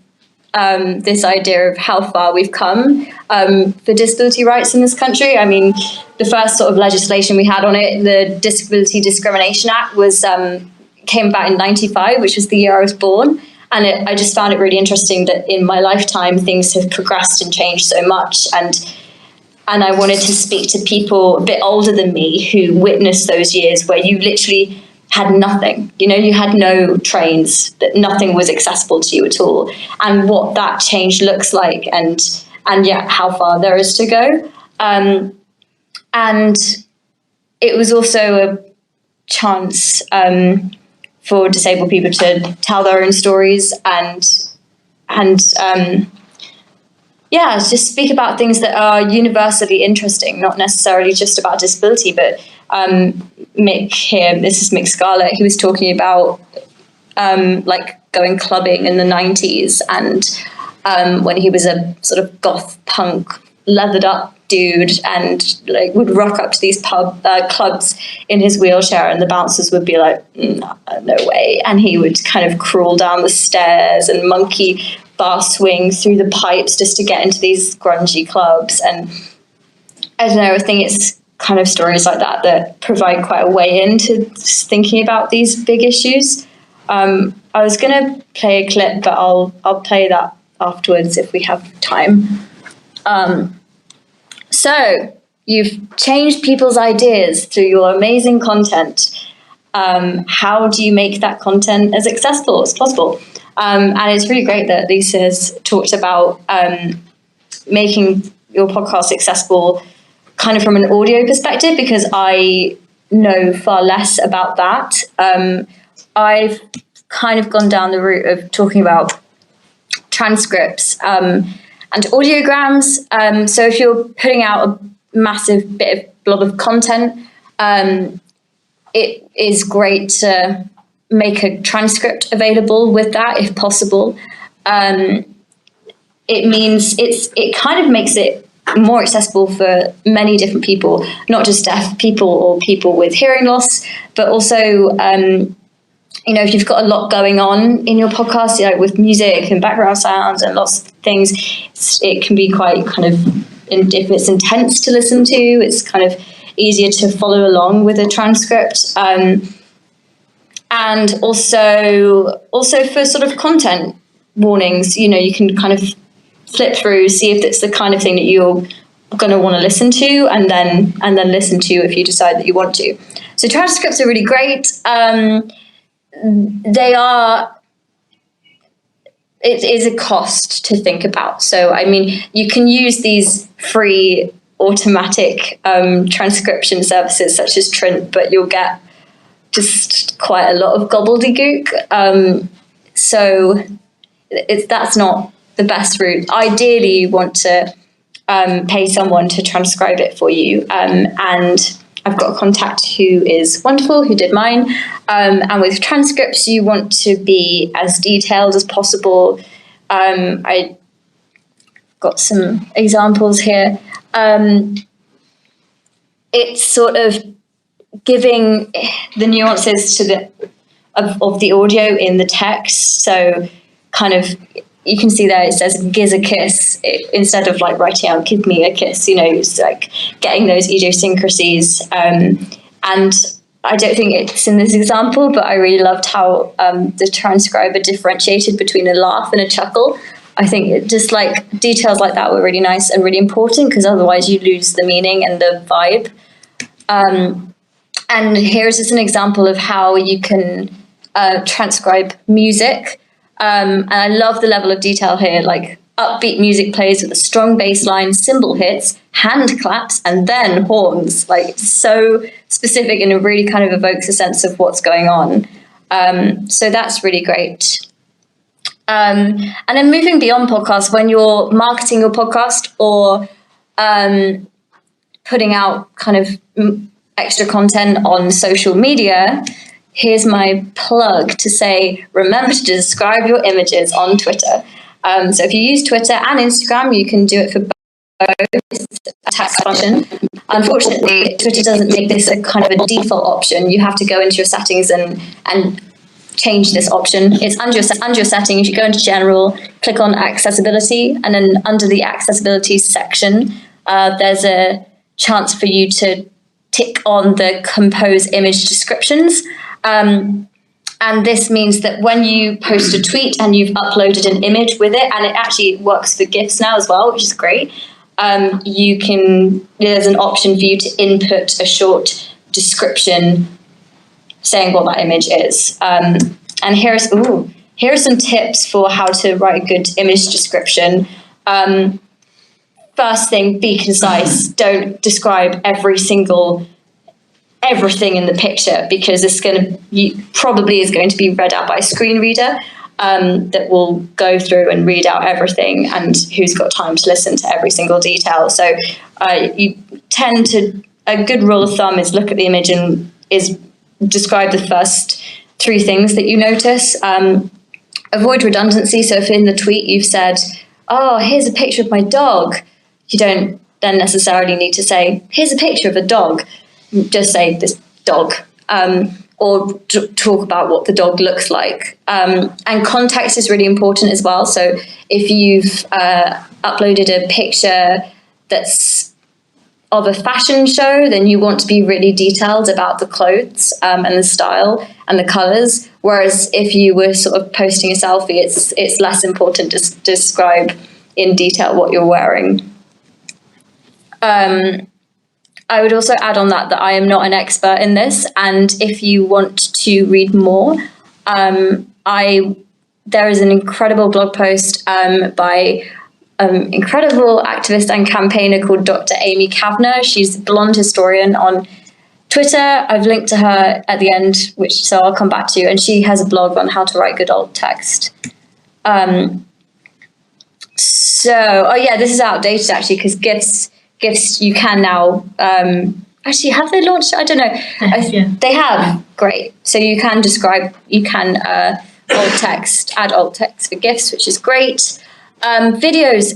this idea of how far we've come for disability rights in this country. I mean, the first sort of legislation we had on it, the Disability Discrimination Act, was came about in '95, which was the year I was born. And I just found it really interesting that in my lifetime, things have progressed and changed so much. And I wanted to speak to people a bit older than me who witnessed those years where you literally had nothing. You know, you had no trains, that nothing was accessible to you at all, and what that change looks like, and yeah, how far there is to go. And it was also a chance for disabled people to tell their own stories and yeah, just speak about things that are universally interesting, not necessarily just about disability. But Mick here, this is Mick Scarlett, he was talking about like going clubbing in the 90s, and when he was a sort of goth punk, leathered up dude, and like would rock up to these clubs in his wheelchair, and the bouncers would be like, no way, and he would kind of crawl down the stairs and monkey bar swing through the pipes just to get into these grungy clubs. And I don't know, I think it's kind of stories like that that provide quite a way into thinking about these big issues. I was going to play a clip, but I'll play that afterwards if we have time. So you've changed people's ideas through your amazing content. How do you make that content as accessible as possible? And it's really great that Lisa has talked about making your podcast accessible kind of from an audio perspective, because I know far less about that. I've kind of gone down the route of talking about transcripts and audiograms. So if you're putting out a massive blob of content, it is great to make a transcript available with that if possible. It means it kind of makes it more accessible for many different people, not just deaf people or people with hearing loss, but also you know, if you've got a lot going on in your podcast, you know, with music and background sounds and lots of things, it can be quite kind of, if it's intense to listen to, it's kind of easier to follow along with a transcript. And also for sort of content warnings, you know, you can kind of flip through, see if it's the kind of thing that you're going to want to listen to, and then listen to if you decide that you want to. So transcripts are really great. It is a cost to think about. So, I mean, you can use these free automatic transcription services such as Trint, but you'll get just quite a lot of gobbledygook. So that's not the best route. Ideally, you want to pay someone to transcribe it for you. And I've got a contact who is wonderful, who did mine. And with transcripts, you want to be as detailed as possible. I got some examples here. It's sort of giving the nuances to of the audio in the text. So kind of, you can see there it says "giz a kiss" instead of like writing out "give me a kiss." You know, it's like getting those idiosyncrasies. And I don't think it's in this example, but I really loved how the transcriber differentiated between a laugh and a chuckle. I think it just like details like that were really nice and really important, because otherwise you lose the meaning and the vibe. And here's just an example of how you can transcribe music. And I love the level of detail here, like upbeat music plays with a strong bass line, cymbal hits, hand claps, and then horns. Like, so specific, and it really kind of evokes a sense of what's going on. So that's really great. And then moving beyond podcasts, when you're marketing your podcast or putting out kind of extra content on social media, here's my plug to say, remember to describe your images on Twitter. So if you use Twitter and Instagram, you can do it for both. It's a text function. Unfortunately, Twitter doesn't make this a kind of a default option. You have to go into your settings and change this option. It's under your settings. You go into general, click on accessibility, and then under the accessibility section, there's a chance for you to tick on the compose image descriptions. And this means that when you post a tweet and you've uploaded an image with it, and it actually works for GIFs now as well, which is great, there's an option for you to input a short description saying what that image is. And here are some tips for how to write a good image description. First thing, be concise. Don't describe everything in the picture, because it's probably is going to be read out by a screen reader that will go through and read out everything, and who's got time to listen to every single detail. So a good rule of thumb is look at the image and describe the first 3 things that you notice. Avoid redundancy. So if in the tweet you've said, oh, here's a picture of my dog, you don't then necessarily need to say, here's a picture of a dog. Just say this dog, or talk about what the dog looks like. And context is really important as well. So if you've uploaded a picture that's of a fashion show, then you want to be really detailed about the clothes and the style and the colors. Whereas if you were sort of posting a selfie, it's less important to describe in detail what you're wearing. I would also add on that I am not an expert in this, and if you want to read more, there is an incredible blog post by incredible activist and campaigner called Dr. Amy Kavanagh. She's a blonde historian on Twitter. I've linked to her at the end, so I'll come back to you, and she has a blog on how to write good alt text. This is outdated actually, because GIFs you can now actually, have they launched? I don't know. Yeah. They have. Great. So you can add alt text for GIFs, which is great. Videos.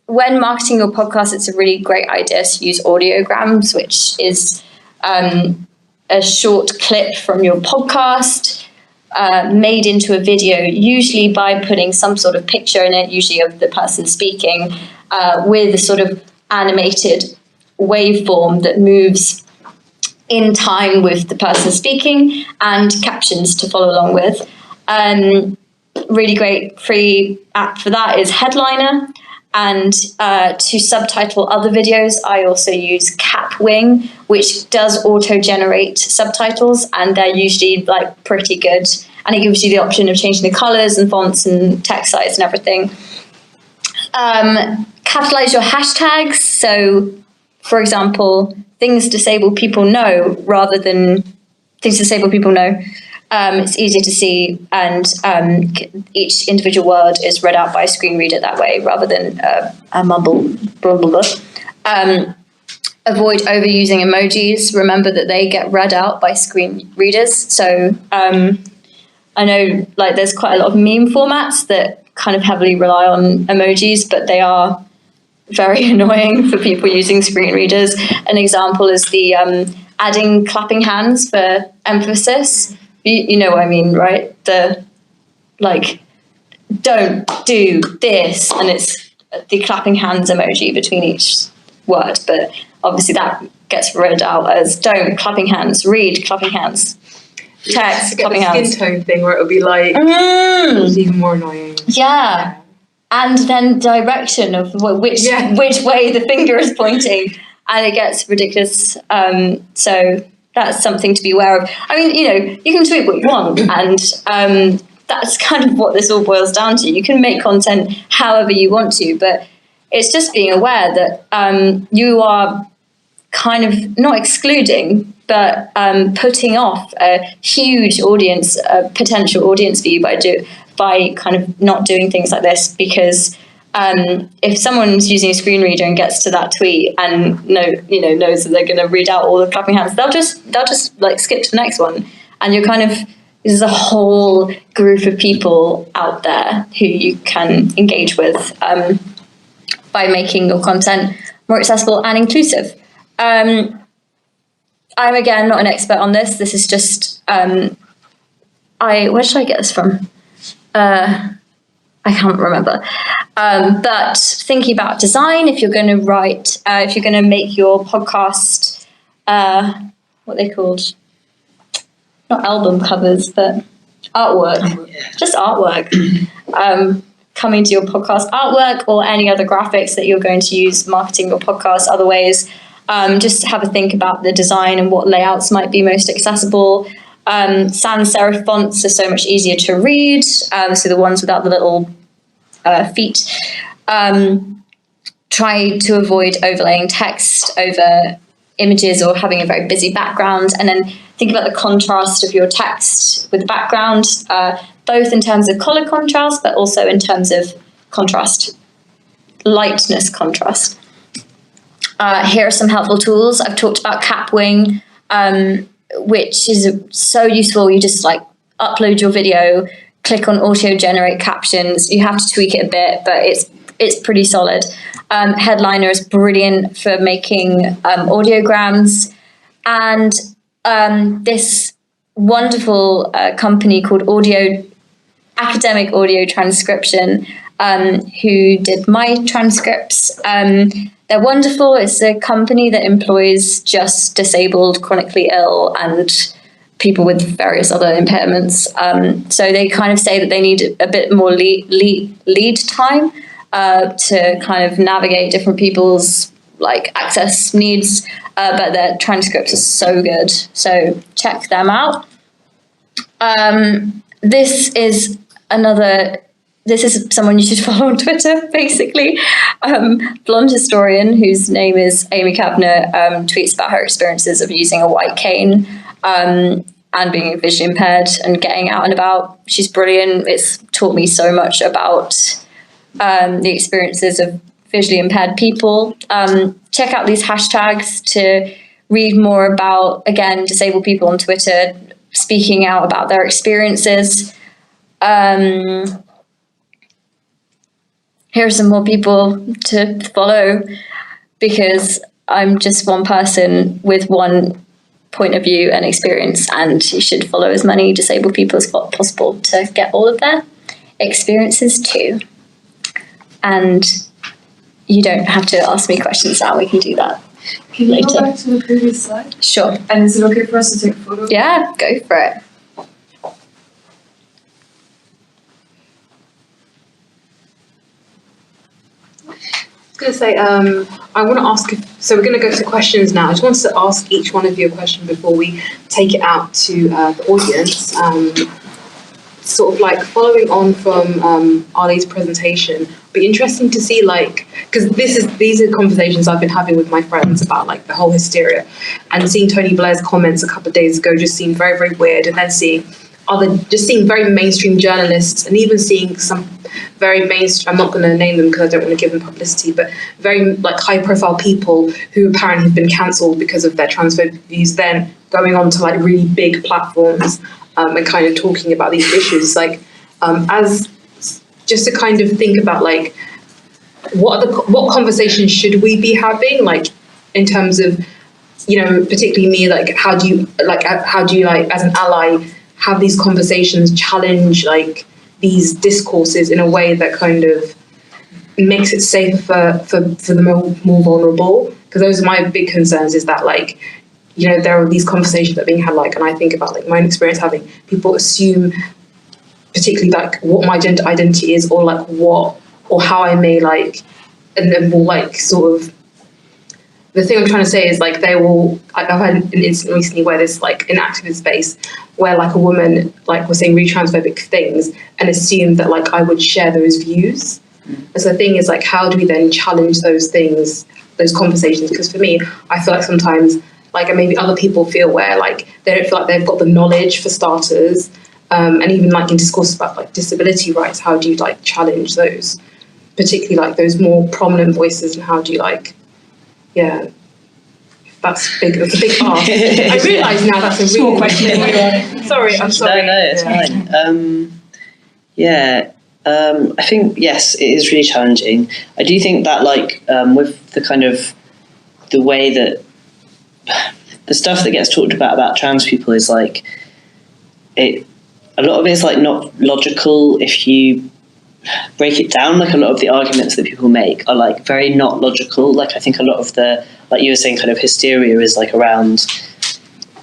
When marketing your podcast, it's a really great idea to use audiograms, which is a short clip from your podcast made into a video, usually by putting some sort of picture in it, usually of the person speaking, with a sort of animated waveform that moves in time with the person speaking, and captions to follow along with. Really great free app for that is Headliner. And to subtitle other videos, I also use Capwing, which does auto-generate subtitles, and they're usually like pretty good. And it gives you the option of changing the colors and fonts and text size and everything. Capitalize your hashtags. So, for example, things disabled people know rather than things disabled people know. It's easier to see, and each individual word is read out by a screen reader that way rather than a mumble. avoid overusing emojis. Remember that they get read out by screen readers. So I know like there's quite a lot of meme formats that kind of heavily rely on emojis, but they are very annoying for people using screen readers. An example is the adding clapping hands for emphasis. You know what I mean, right? The like, don't do this, and it's the clapping hands emoji between each word, but obviously that gets read out as don't clapping hands, read clapping hands, text clapping hands. Skin tone thing where it'll be like it's even more annoying. Yeah. And then direction of which way the finger is pointing, and it gets ridiculous. So that's something to be aware of. I mean, you know, you can tweet what you want, and that's kind of what this all boils down to. You can make content however you want to, but it's just being aware that you are kind of not excluding, but putting off a huge audience, a potential audience for you by kind of not doing things like this. Because if someone's using a screen reader and gets to that tweet and knows that they're going to read out all the clapping hands, they'll just like skip to the next one, and you're kind of, there's a whole group of people out there who you can engage with by making your content more accessible and inclusive. I'm again not an expert on this. This is just where should I get this from? I can't remember. But thinking about design, if you're going to write, if you're going to make your podcast, what they called, not album covers, but artwork, just artwork. Coming to your podcast artwork or any other graphics that you're going to use marketing your podcast other ways, just have a think about the design and what layouts might be most accessible. Sans serif fonts are so much easier to read, so the ones without the little feet. Try to avoid overlaying text over images or having a very busy background, and then think about the contrast of your text with the background, both in terms of color contrast, but also in terms of contrast, lightness contrast. Here are some helpful tools. I've talked about Capwing, which is so useful. You just like upload your video, click on auto generate captions. You have to tweak it a bit, but it's pretty solid. Headliner is brilliant for making audiograms, and this wonderful company called Academic Audio Transcription, who did my transcripts. They're wonderful. It's a company that employs just disabled, chronically ill, and people with various other impairments. So they kind of say that they need a bit more lead time to kind of navigate different people's like access needs, but their transcripts are so good. So check them out. This is someone you should follow on Twitter, basically. Blonde historian, whose name is Amy Kavner, tweets about her experiences of using a white cane and being visually impaired and getting out and about. She's brilliant. It's taught me so much about the experiences of visually impaired people. Check out these hashtags to read more about, again, disabled people on Twitter speaking out about their experiences. Here are some more people to follow, because I'm just one person with one point of view and experience, and you should follow as many disabled people as possible to get all of their experiences too. And you don't have to ask me questions now, we can do that Can later. you go back to the previous slide? Sure. And is it okay for us to take a photo? Yeah, go for it. I was going to say, I want to ask, so we're going to go to questions now. I just wanted to ask each one of you a question before we take it out to the audience. Sort of like following on from Arlie's presentation, it'd be interesting to see, like, because these are conversations I've been having with my friends about like the whole hysteria, and seeing Tony Blair's comments a couple of days ago just seemed very, very weird, and then seeing just seeing very mainstream journalists, and even seeing some very mainstream, I'm not going to name them because I don't want to give them publicity, but very like high profile people who apparently have been cancelled because of their transphobic views, then going on to like really big platforms and kind of talking about these issues, like as just to kind of think about like what conversations should we be having, like in terms of, you know, particularly me, like how do you like as an ally have these conversations, challenge like these discourses in a way that kind of makes it safer for the more vulnerable? Because those are my big concerns, is that like, you know, there are these conversations that are being had, like, and I think about like my own experience having people assume particularly like what my gender identity is, or like what or how I may like, and then will like sort of, the thing I'm trying to say is like they will, I've had an incident recently where there's like an activist space where like a woman like was saying really transphobic things and assumed that like I would share those views. And so the thing is like, how do we then challenge those things, those conversations? Because for me, I feel like sometimes like, and maybe other people feel where like they don't feel like they've got the knowledge for starters, and even like in discourse about like disability rights, how do you like challenge those, particularly like those more prominent voices, and how do you like, yeah, that's big. That's a big ask. I realise now that's a Small really question. Sorry, I'm sorry. No, it's fine. I think yes, it is really challenging. I do think that like with the kind of the way that the stuff that gets talked about trans people is like it. A lot of it is like not logical if you break it down. Like a lot of the arguments that people make are like very not logical. Like I think a lot of the, like you were saying, kind of hysteria is like around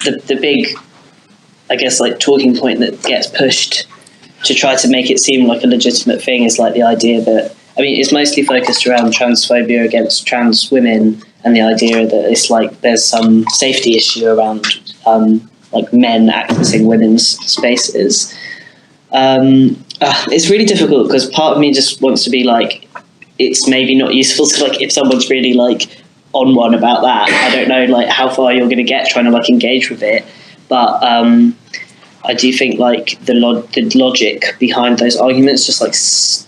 the big, I guess, like talking point that gets pushed to try to make it seem like a legitimate thing is like the idea that, I mean, it's mostly focused around transphobia against trans women, and the idea that it's like there's some safety issue around like men accessing women's spaces. It's really difficult because part of me just wants to be like, it's maybe not useful to like, if someone's really like on one about that, I don't know like how far you're going to get trying to like engage with it. But I do think like the logic behind those arguments just like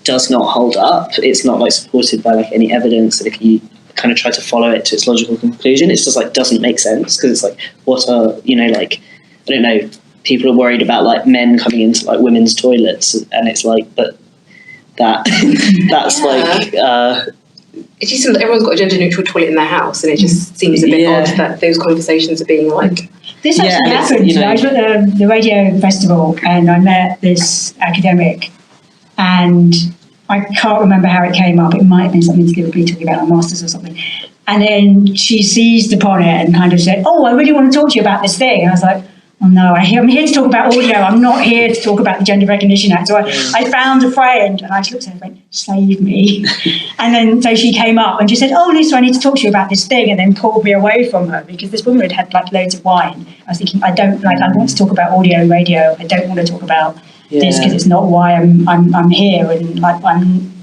does not hold up. It's not like supported by like any evidence, and if you kind of try to follow it to its logical conclusion, it's just like doesn't make sense, because it's like, what are, you know, like, I don't know, people are worried about like men coming into like women's toilets, and it's like, but that's like it just seems like everyone's got a gender neutral toilet in their house, and it just seems a bit odd that those conversations are being like. This actually happened. You know, I was at the radio festival and I met this academic, and I can't remember how it came up. It might have been something to do with me talking about my masters or something. And then she seized upon it and kind of said, "Oh, I really want to talk to you about this thing." And I was like, "Oh no, I'm here to talk about audio. I'm not here to talk about the Gender Recognition Act." So I found a friend, and I just looked at her and went, "Save me." And then so she came up and she said, "Oh, Lisa, I need to talk to you about this thing," and then pulled me away from her because this woman had like loads of wine. I was thinking, I want to talk about audio and radio. I don't want to talk about this because it's not why I'm here, and like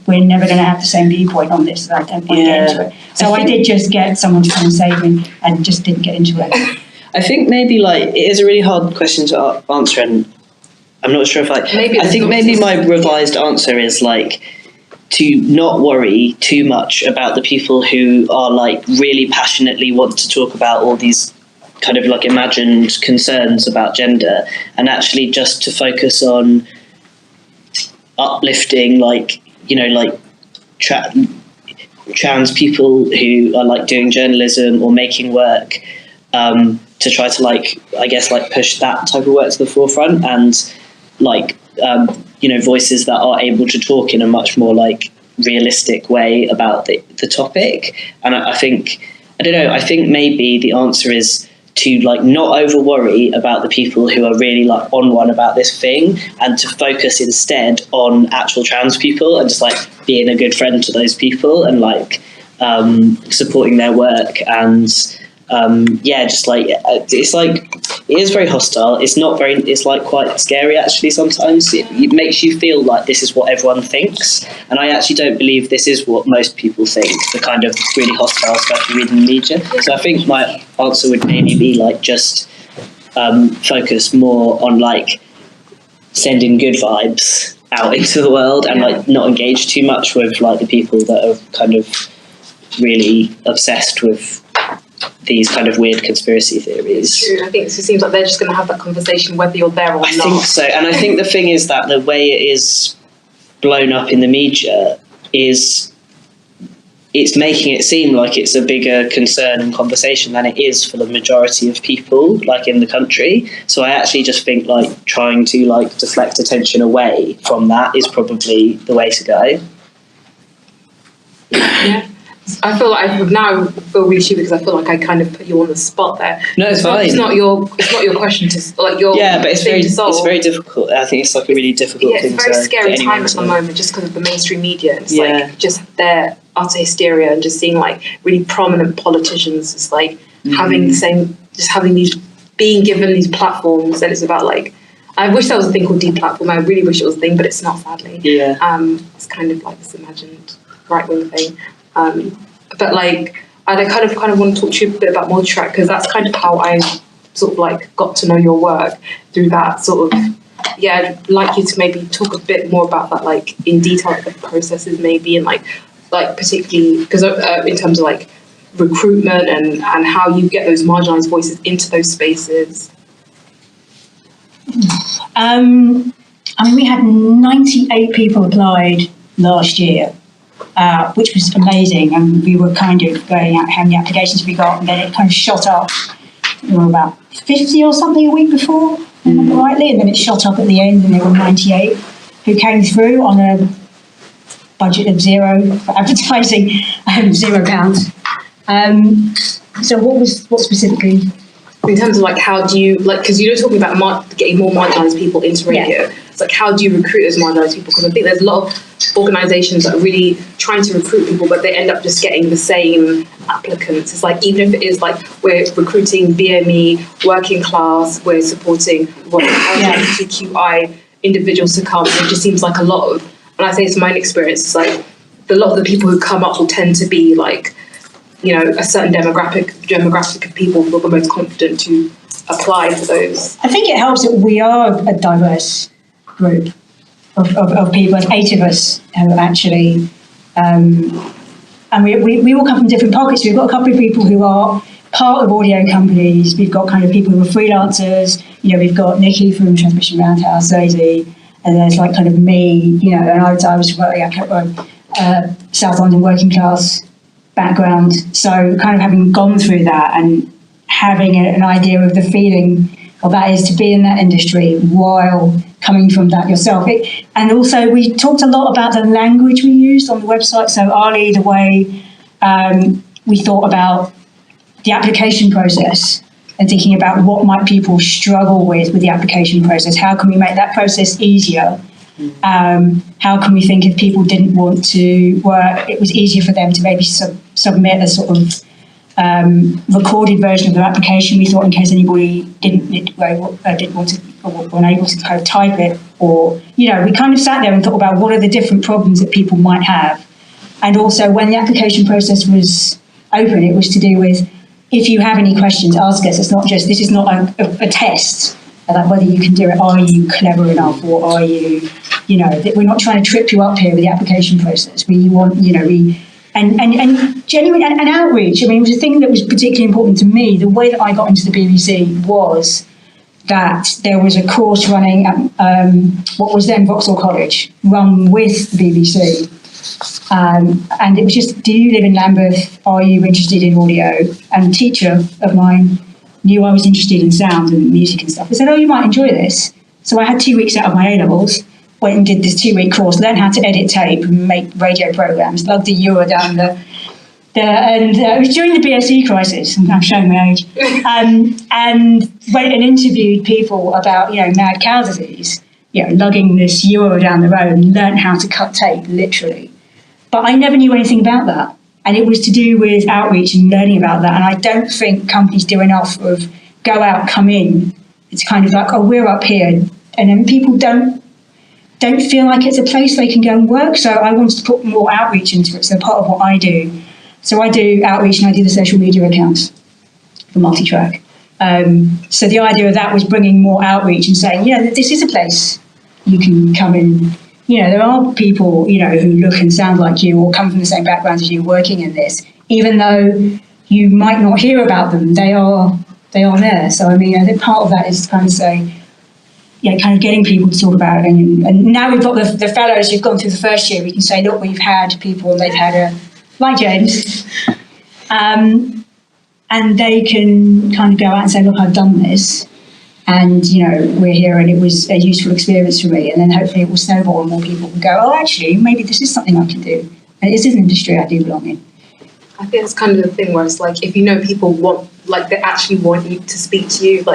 we're never going to have the same viewpoint on this. So I don't want to get into it. So I did just get someone to come and save me, and just didn't get into it. I think maybe like it is a really hard question to answer, and I'm not sure if I think maybe my revised answer is like to not worry too much about the people who are like really passionately want to talk about all these kind of like imagined concerns about gender, and actually just to focus on uplifting like, you know, like trans people who are like doing journalism or making work, to try to like, I guess, like push that type of work to the forefront, and like, you know, voices that are able to talk in a much more like realistic way about the topic. And I think, I don't know, I think maybe the answer is to like not over worry about the people who are really like on one about this thing, and to focus instead on actual trans people and just like being a good friend to those people and like supporting their work. And just like it's like, it is very hostile. It's like quite scary actually sometimes. It makes you feel like this is what everyone thinks, and I actually don't believe this is what most people think, the kind of really hostile stuff you read in the media. So I think my answer would maybe be like just focus more on like sending good vibes out into the world and like not engage too much with like the people that are kind of really obsessed with these kind of weird conspiracy theories. It's true. I think it seems like they're just going to have that conversation whether you're there or not. I think so, and I think the thing is that the way it is blown up in the media is it's making it seem like it's a bigger concern and conversation than it is for the majority of people, like in the country. So I actually just think like trying to like deflect attention away from that is probably the way to go. Yeah. I feel like I now feel really stupid because I feel like I kind of put you on the spot there. No, it's fine. It's not your question to like your but it's thing to solve. It's very difficult. I think it's like a really difficult thing to. It's a very scary time at the moment just because of the mainstream media. It's like just their utter hysteria and just seeing like really prominent politicians just like having the same, just having these, being given these platforms, and it's about like, I wish there was a thing called deplatform. I really wish it was a thing, but it's not, sadly. Yeah. It's kind of like this imagined right-wing thing. But like, I kind of want to talk to you a bit about multi-track because that's kind of how I sort of like got to know your work through that sort of, I'd like you to maybe talk a bit more about that, like in detail, like the processes maybe, and like particularly because in terms of like recruitment and how you get those marginalised voices into those spaces. I mean, we had 98 people applied last year, which was amazing, and we were kind of going out how many applications we got, and then it kind of shot up. There were about 50 or something a week before, if I remember rightly, and then it shot up at the end, and there were 98 who came through on a budget of £0 for advertising, £0. So what specifically? In terms of like, how do you, like, because you're talking about getting more marginalised people into radio. Yeah. It's like, how do you recruit those marginalised people? Because I think there's a lot of organisations that are really trying to recruit people, but they end up just getting the same applicants. It's like, even if it is like we're recruiting BME, working class, we're supporting LGBTQI individuals to come, it just seems like a lot of, and I say it's my own experience, it's like a lot of the people who come up will tend to be like, you know, a certain demographic of people who are the most confident to apply for those. I think it helps that we are a diverse group of people. There's 8 of us who actually, and we all come from different pockets. We've got a couple of people who are part of audio companies. We've got kind of people who are freelancers. You know, we've got Nikki from Transmission Roundhouse, Daisy, and there's like kind of me, you know, and I was South London working class background, so kind of having gone through that and having an idea of the feeling of that is to be in that industry while coming from that yourself. And also we talked a lot about the language we used on the website. So Arlie, the way we thought about the application process and thinking about what might people struggle with the application process, how can we make that process easier? How can we think if people didn't want to work, it was easier for them to maybe submit a sort of recorded version of their application. We thought in case anybody didn't want to or unable to kind of type it, or, you know, we kind of sat there and thought about what are the different problems that people might have. And also when the application process was open, it was to do with, if you have any questions, ask us. It's not just, this is not a test. Like whether you can do it, are you clever enough, or are you, you know, we're not trying to trip you up here with the application process. We want, you know, and genuine and outreach. I mean, it was a thing that was particularly important to me. The way that I got into the BBC was that there was a course running at what was then Vauxhall College, run with the BBC. And it was just, do you live in Lambeth? Are you interested in audio? And a teacher of mine knew I was interested in sound and music and stuff. I said, oh, you might enjoy this. So I had 2 weeks out of my A-levels, went and did this 2-week course, learned how to edit tape and make radio programmes, lugged a euro down and it was during the BSE crisis, I'm showing my age, and went and interviewed people about, you know, mad cow disease, you know, lugging this euro down the road, and learned how to cut tape, literally. But I never knew anything about that. And it was to do with outreach and learning about that. And I don't think companies do enough of go out, come in. It's kind of like, oh, we're up here. And then people don't feel like it's a place they can go and work. So I wanted to put more outreach into it. So part of what I do. So I do outreach and I do the social media accounts for Multitrack. So the idea of that was bringing more outreach and saying, you know, this is a place you can come in. There are people, who look and sound like you or come from the same background as you working in this, even though you might not hear about them, they are there. So, I think part of that is to kind of say, kind of getting people to talk about it. And now we've got the fellows who've gone through the first year, we can say, look, we've had people, and they've had like James, and they can kind of go out and say, look, I've done this. And, we're here and it was a useful experience for me. And then hopefully it will snowball and more people will go, oh, actually, maybe this is something I can do. And it is an industry I do belong in. I think it's kind of the thing where it's like, if people want, they actually want you to speak to you,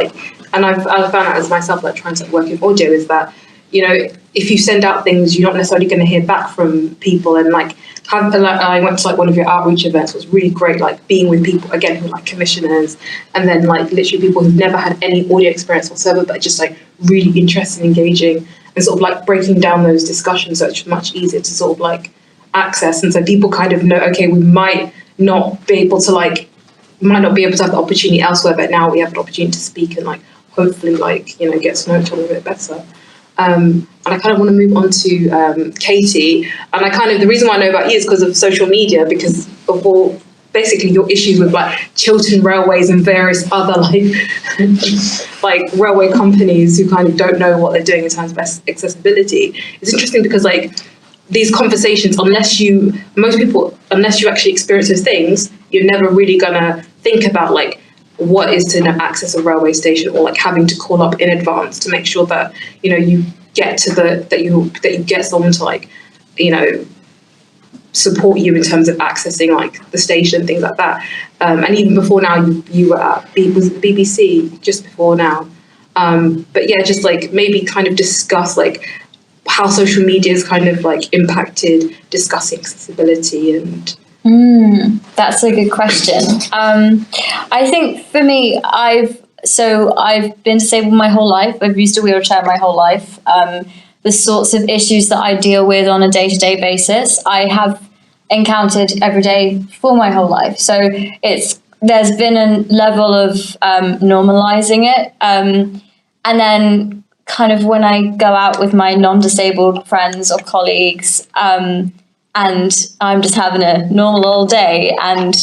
and I've found out as myself, trying to work in audio, is that, if you send out things, you're not necessarily going to hear back from people. And I went to one of your outreach events. It was really great, being with people again who are commissioners, and then literally people who've never had any audio experience whatsoever, but just really interested and engaging, and sort of breaking down those discussions, so it's much easier to sort of access. And so people kind of know, okay, we might not be able to have the opportunity elsewhere, but now we have an opportunity to speak and hopefully get to know each other a bit better. And I kind of want to move on to Katie. And the reason why I know about you is because of social media, because of all basically your issues with Chiltern Railways and various other railway companies who kind of don't know what they're doing in terms of accessibility. It's interesting because these conversations, unless you actually experience those things, you're never really gonna think about what is to access a railway station, or having to call up in advance to make sure that you get to that you get someone to support you in terms of accessing the station and things like that. And even before now, you were at BBC just before now. But yeah, just maybe kind of discuss how social media has kind of impacted discussing accessibility. And that's a good question. I think for me, I've been disabled my whole life. I've used a wheelchair my whole life. The sorts of issues that I deal with on a day-to-day basis, I have encountered every day for my whole life. So there's been a level of normalizing it. And then kind of when I go out with my non-disabled friends or colleagues, and I'm just having a normal old day, and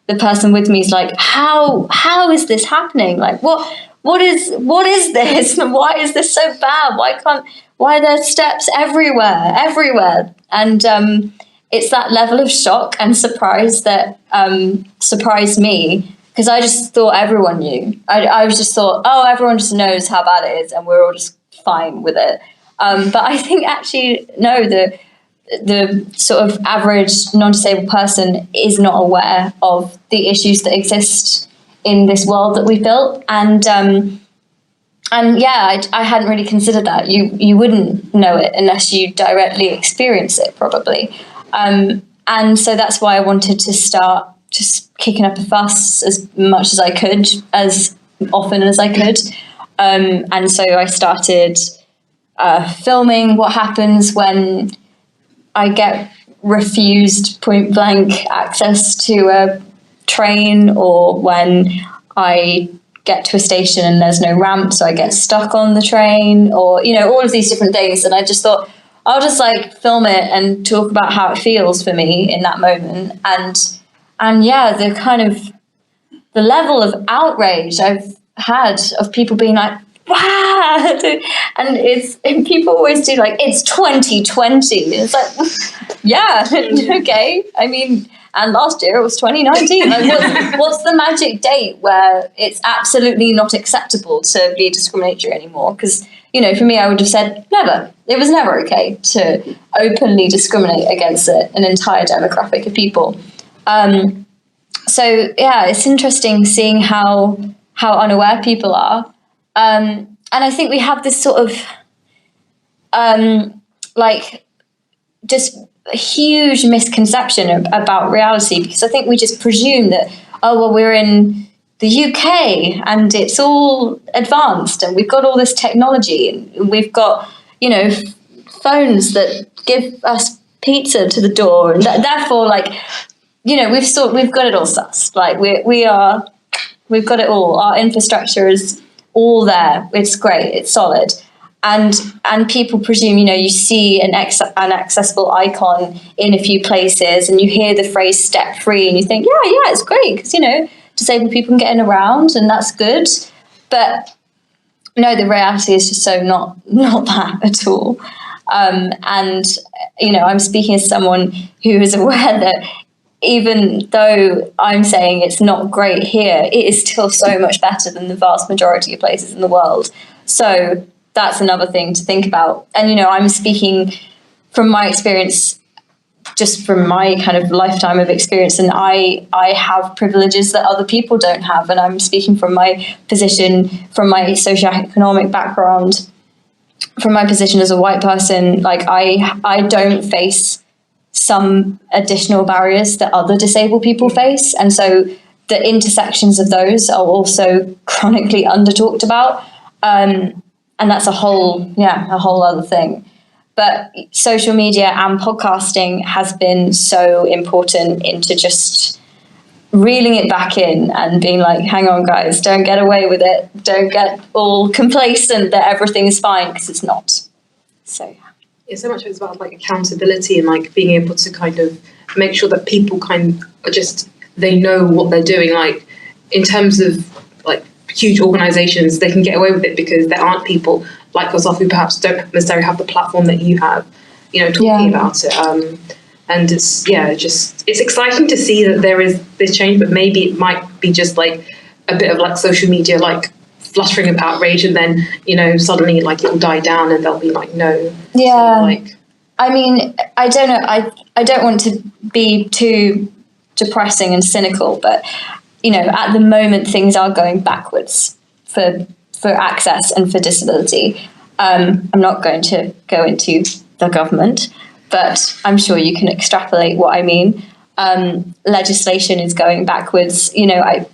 the person with me is like, how is this happening? What is this? Why is this so bad? Why are there steps everywhere? And it's that level of shock and surprise that surprised me, because I just thought everyone knew. I just thought, oh, everyone just knows how bad it is and we're all just fine with it. But I think actually, no, the sort of average non-disabled person is not aware of the issues that exist in this world that we've built. And yeah, I hadn't really considered that. You wouldn't know it unless you directly experience it, probably. And so that's why I wanted to start just kicking up a fuss as much as I could, as often as I could. And so I started filming what happens when I get refused point blank access to a train, or when I get to a station and there's no ramp, so I get stuck on the train, or all of these different things. And I just thought I'll just film it and talk about how it feels for me in that moment. And yeah, the kind of the level of outrage I've had of people being like, wow, and people always do it's 2020. It's yeah, okay. I mean, and last year it was 2019. What's the magic date where it's absolutely not acceptable to be discriminatory anymore? Because for me, I would have said never. It was never okay to openly discriminate against an entire demographic of people. So yeah, it's interesting seeing how unaware people are. And I think we have this sort of just a huge misconception about reality, because I think we just presume that, oh, well, we're in the UK and it's all advanced and we've got all this technology and we've got, phones that give us pizza to the door, and therefore, we've got it all sussed. We've got it all. Our infrastructure is all there. It's great. It's solid. and people presume, you see an accessible icon in a few places, and you hear the phrase "step free," and you think, yeah, it's great because disabled people can get in around, and that's good. But no, the reality is just so not that at all. And I'm speaking as someone who is aware that even though I'm saying it's not great here, it is still so much better than the vast majority of places in the world. So that's another thing to think about. And, I'm speaking from my experience, just from my kind of lifetime of experience, and I have privileges that other people don't have. And I'm speaking from my position, from my socioeconomic background, from my position as a white person. Like I don't face some additional barriers that other disabled people face. And so the intersections of those are also chronically under talked about. And that's a whole other thing. But social media and podcasting has been so important into just reeling it back in and being like, hang on, guys, don't get away with it. Don't get all complacent that everything's fine, because it's not. So, yeah, so much of it's about like accountability and like being able to kind of make sure that people kind of just, they know what they're doing. Like in terms of like huge organizations, they can get away with it because there aren't people like yourself who perhaps don't necessarily have the platform that you have, talking about it. And it's exciting to see that there is this change, but maybe it might be just like a bit of like social media, like fluttering of outrage, and then, suddenly like it will die down and they'll be like, no. Yeah. So, like, I mean, I don't know. I don't want to be too depressing and cynical, but, at the moment things are going backwards for access and for disability. I'm not going to go into the government, but I'm sure you can extrapolate what I mean. Legislation is going backwards.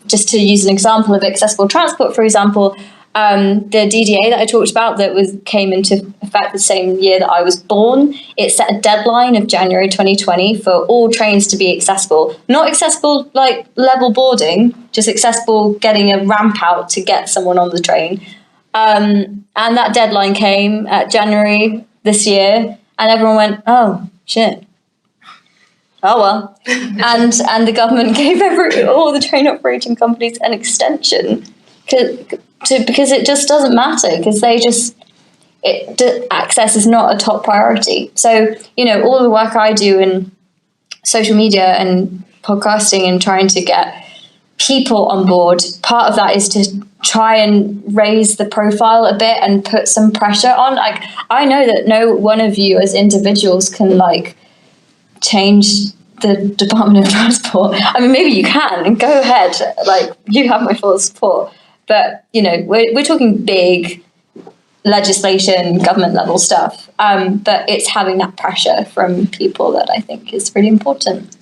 Just to use an example of accessible transport, for example, the DDA that I talked about that came into effect the same year that I was born, it set a deadline of January 2020 for all trains to be accessible. Not accessible like level boarding, just accessible getting a ramp out to get someone on the train. And that deadline came at January this year, and everyone went, oh, shit. Oh, well. and the government gave all the train operating companies an extension because it just doesn't matter, because access is not a top priority. So, all the work I do in social media and podcasting and trying to get people on board, part of that is to try and raise the profile a bit and put some pressure on. Like, I know that no one of you as individuals can like change the Department of Transport. I mean, maybe you can, go ahead, like you have my full support. But, we're talking big legislation, government level stuff. But it's having that pressure from people that I think is really important.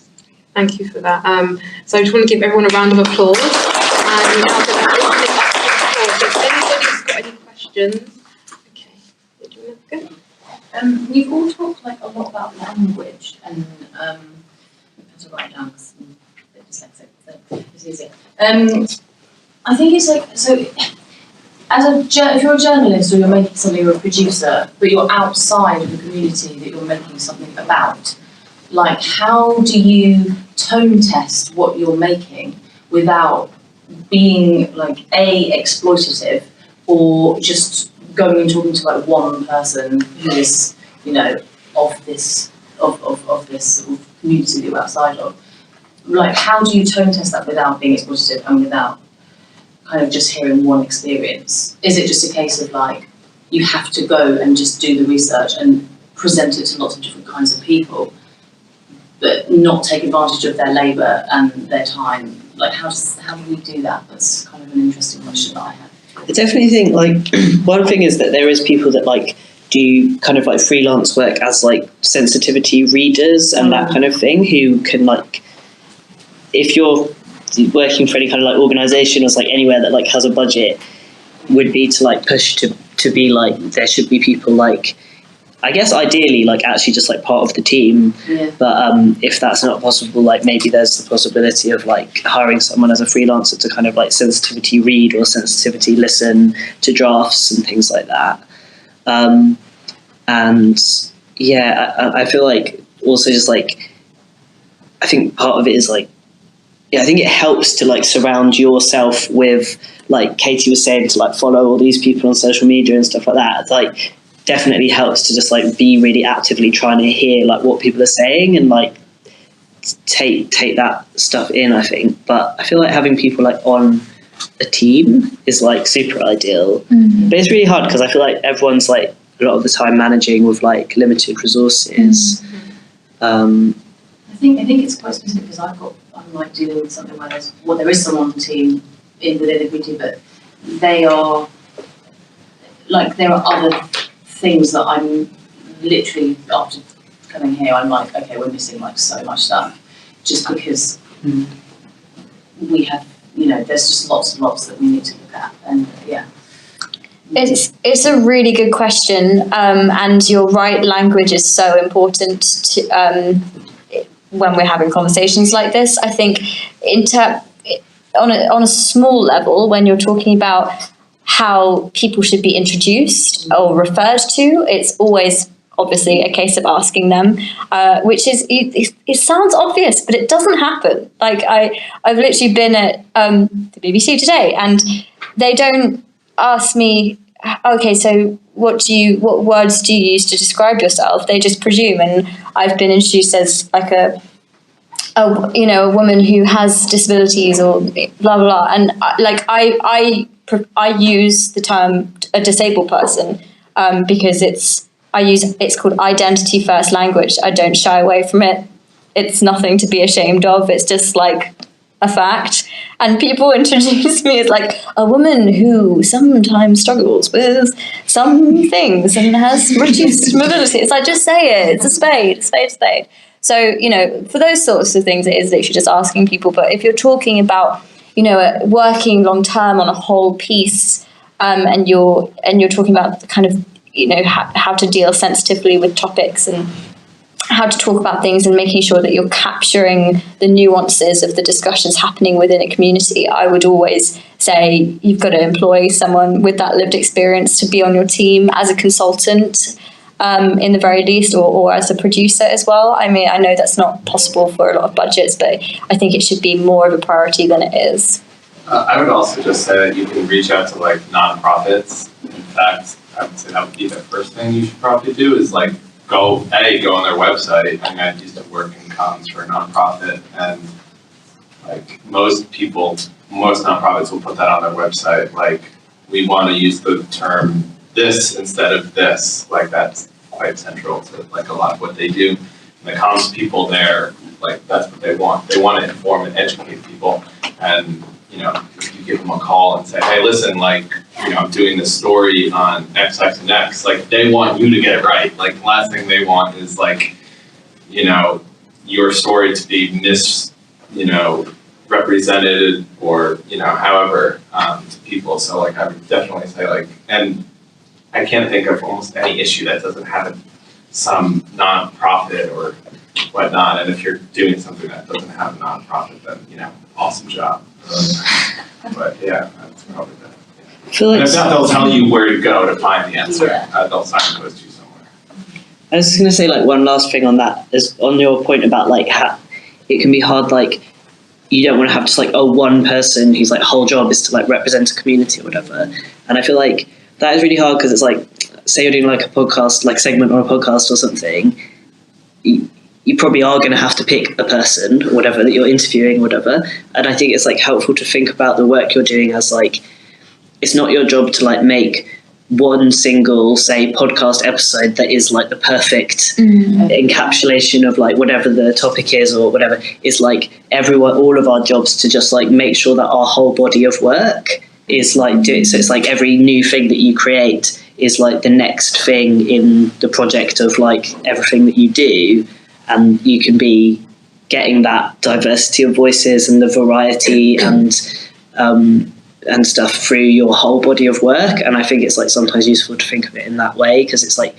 thank you for that. So I just want to give everyone a round of applause. And we're now going to open it up to the floor. So if anybody's got any questions. Okay, do you want to go? We've all talked like a lot about language and I have to write down because I'm a bit dyslexic, so it's easier. I think it's like, so if you're a journalist or you're making something, or a producer, but you're outside of the community that you're making something about, like how do you tone test what you're making without being like exploitative, or just going and talking to like one person who is, of this sort of community that you're outside of? Like how do you tone test that without being exploitative and without kind of just hearing one experience? Is it just a case of like you have to go and just do the research and present it to lots of different kinds of people, but not take advantage of their labour and their time? Like how do we do that? That's kind of an interesting question that I have. I definitely think like one thing is that there is people that like do kind of like freelance work as like sensitivity readers and that kind of thing, who can like, if you're working for any kind of like organisation or like anywhere that like has a budget, would be to like push to be like there should be people like, I guess ideally like actually just like part of the team. Yeah. But if that's not possible, like maybe there's the possibility of like hiring someone as a freelancer to kind of like sensitivity read or sensitivity listen to drafts and things like that. And yeah, I feel like also just like, I think part of it is like, yeah, I think it helps to like surround yourself with, like Katie was saying, to like follow all these people on social media and stuff like that. It's like definitely helps to just like be really actively trying to hear like what people are saying and like take that stuff in, I think. But I feel like having people like on a team is like super ideal. But it's really hard because I feel like everyone's like a lot of the time managing with like limited resources. I think it's quite specific because I'm like dealing with something where there is someone on the team within the community, but they are like, there are other things that I'm literally, after coming here, I'm like, okay, we're missing like so much stuff just because we have, there's just lots and lots that we need to look at, and yeah. It's a really good question, and you're right, language is so important to, when we're having conversations like this. I think on a small level, when you're talking about how people should be introduced or referred to, it's always obviously a case of asking them, which is, it sounds obvious, but it doesn't happen. Like I've literally been at the BBC today, and they don't ask me, okay, so what words do you use to describe yourself? They just presume, and I've been introduced as like a woman who has disabilities or blah blah blah, and I use the term a disabled person because it's called identity first language. I don't shy away from it. It's nothing to be ashamed of. It's just like a fact. And people introduce me as like a woman who sometimes struggles with some things and has reduced mobility. It's like, just say it. It's a spade. So, for those sorts of things, it is literally just asking people. But if you're talking about, working long term on a whole piece, and you're talking about kind of, how to deal sensitively with topics and how to talk about things and making sure that you're capturing the nuances of the discussions happening within a community, I would always say you've got to employ someone with that lived experience to be on your team as a consultant, in the very least, or as a producer as well. I mean, I know that's not possible for a lot of budgets, but I think it should be more of a priority than it is. I would also just say that you can reach out to like nonprofits. In fact, I would say that would be the first thing you should probably do is like go on their website. I mean, I used to work in comms for a nonprofit, and like most nonprofits will put that on their website. Like, we want to use the term this instead of this. Like, that's quite central to like a lot of what they do. And the comms people there, like, that's what they want. They want to inform and educate people. And if you give them a call and say, hey, listen, like, I'm doing this story on X, X, and X, like, they want you to get it right. Like, the last thing they want is, like, your story to be represented or, however, to people. So, like, I would definitely say, like, and I can't think of almost any issue that doesn't have some nonprofit or whatnot. And if you're doing something that doesn't have a nonprofit, then, awesome job. But yeah, that's probably that. And if not, they'll tell you where to go to find the answer. They'll signpost you somewhere. I was just going to say, like, one last thing on that is on your point about like how it can be hard, like you don't want to have just like one person whose like whole job is to like represent a community or whatever. And I feel like that is really hard because it's like, say you're doing like a podcast, like segment on a podcast or something, you probably are going to have to pick a person or whatever that you're interviewing or whatever. And I think it's like helpful to think about the work you're doing as like, it's not your job to like make one single, say, podcast episode that is like the perfect encapsulation of like whatever the topic is or whatever. It's like all of our jobs to just like make sure that our whole body of work is like doing. So it's like every new thing that you create is like the next thing in the project of like everything that you do. And you can be getting that diversity of voices and the variety and stuff through your whole body of work. And I think it's like sometimes useful to think of it in that way because it's like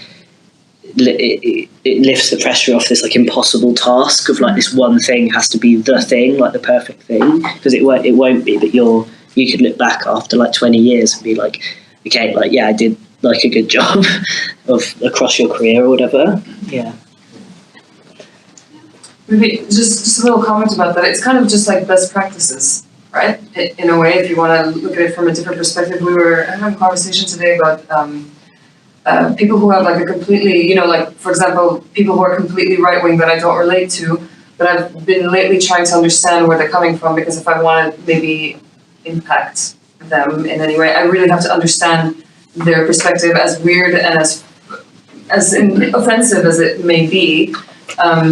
it lifts the pressure off this like impossible task of like this one thing has to be the thing, like the perfect thing, because it won't be that you could look back after like 20 years and be like, okay, like, yeah, I did like a good job of across your career or whatever. Yeah. Maybe just a little comment about that. It's kind of just like best practices, right? In a way, if you want to look at it from a different perspective. We were having a conversation today about people who have like a completely, you know, like for example, people who are completely right-wing that I don't relate to, but I've been lately trying to understand where they're coming from, because if I want to maybe impact them in any way, I really have to understand their perspective, as weird and as offensive as it may be.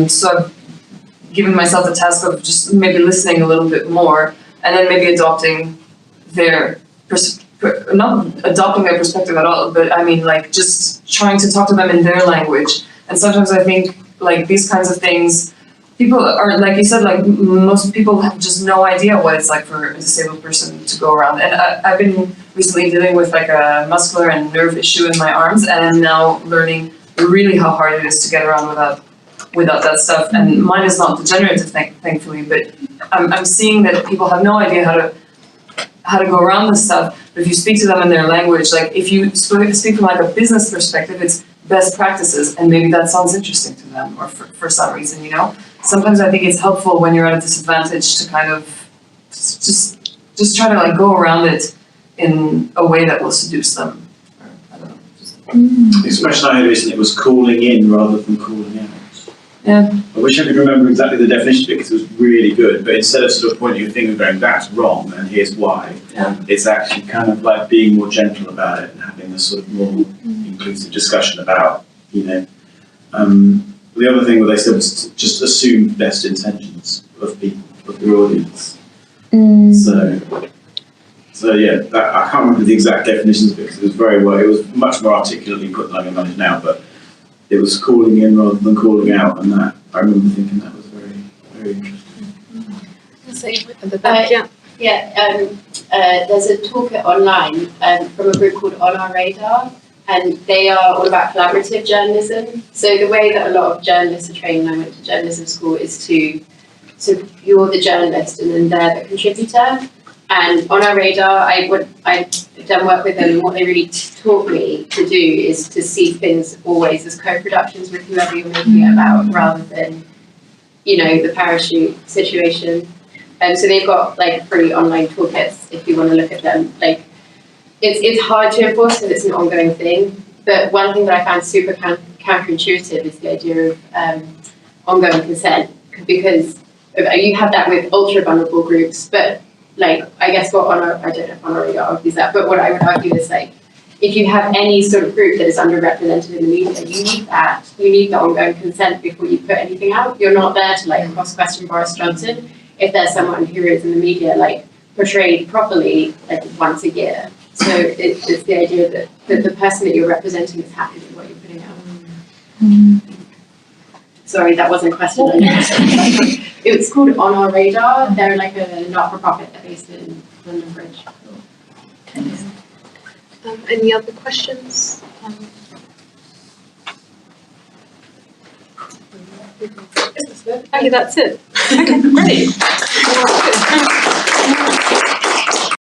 So I've given myself the task of just maybe listening a little bit more, and then maybe adopting their not adopting their perspective at all, but I mean like just trying to talk to them in their language. And sometimes I think like these kinds of things, people are, like you said, like most people have just no idea what it's like for a disabled person to go around. And I've been recently dealing with like a muscular and nerve issue in my arms, and I'm now learning really how hard it is to get around without that stuff. And mine is not degenerative, thankfully, but I'm seeing that people have no idea how to go around this stuff. But if you speak to them in their language, like if you speak from like a business perspective, it's best practices, and maybe that sounds interesting to them, or for some reason, you know. Sometimes I think it's helpful when you're at a disadvantage to kind of just try to like go around it in a way that will seduce them. Or, I don't know. The expression I heard recently was calling in rather than calling out. Yeah. I wish I could remember exactly the definition of it, because it was really good, but instead of sort of pointing your finger and going, that's wrong and here's why, it's actually kind of like being more gentle about it and having a sort of more inclusive discussion about, you know. The other thing that they said was to just assume best intentions of people, of your audience. So yeah, that, I can't remember the exact definitions because it was very well, it was much more articulately put than I can manage now, but it was calling in rather than calling out, and that, I remember thinking that was very, very interesting. There's a talk online from a group called On Our Radar, and they are all about collaborative journalism. So the way that a lot of journalists are trained, and I went to journalism school, is so you're the journalist and then they're the contributor. And On Our Radar, I've done work with them, and what they really taught me to do is to see things always as co-productions with whoever you're making it about, rather than, you know, the parachute situation. So they've got like free online toolkits if you want to look at them. Like it's hard to enforce because it's an ongoing thing. But one thing that I found super counterintuitive is the idea of ongoing consent, because you have that with ultra vulnerable groups, but like, I guess what I don't know if On Our Radar argues that, but what I would argue is like, if you have any sort of group that is underrepresented in the media, you need that. You need the ongoing consent before you put anything out. You're not there to like cross-question Boris Johnson if there's someone who is in the media like portrayed properly like once a year. So it's the idea that the person that you're representing is happy with what you're putting out. Sorry, that wasn't a question. It was called On Our Radar. They're like a not-for-profit based in London Bridge. Any other questions? Okay, that's it. Okay, great.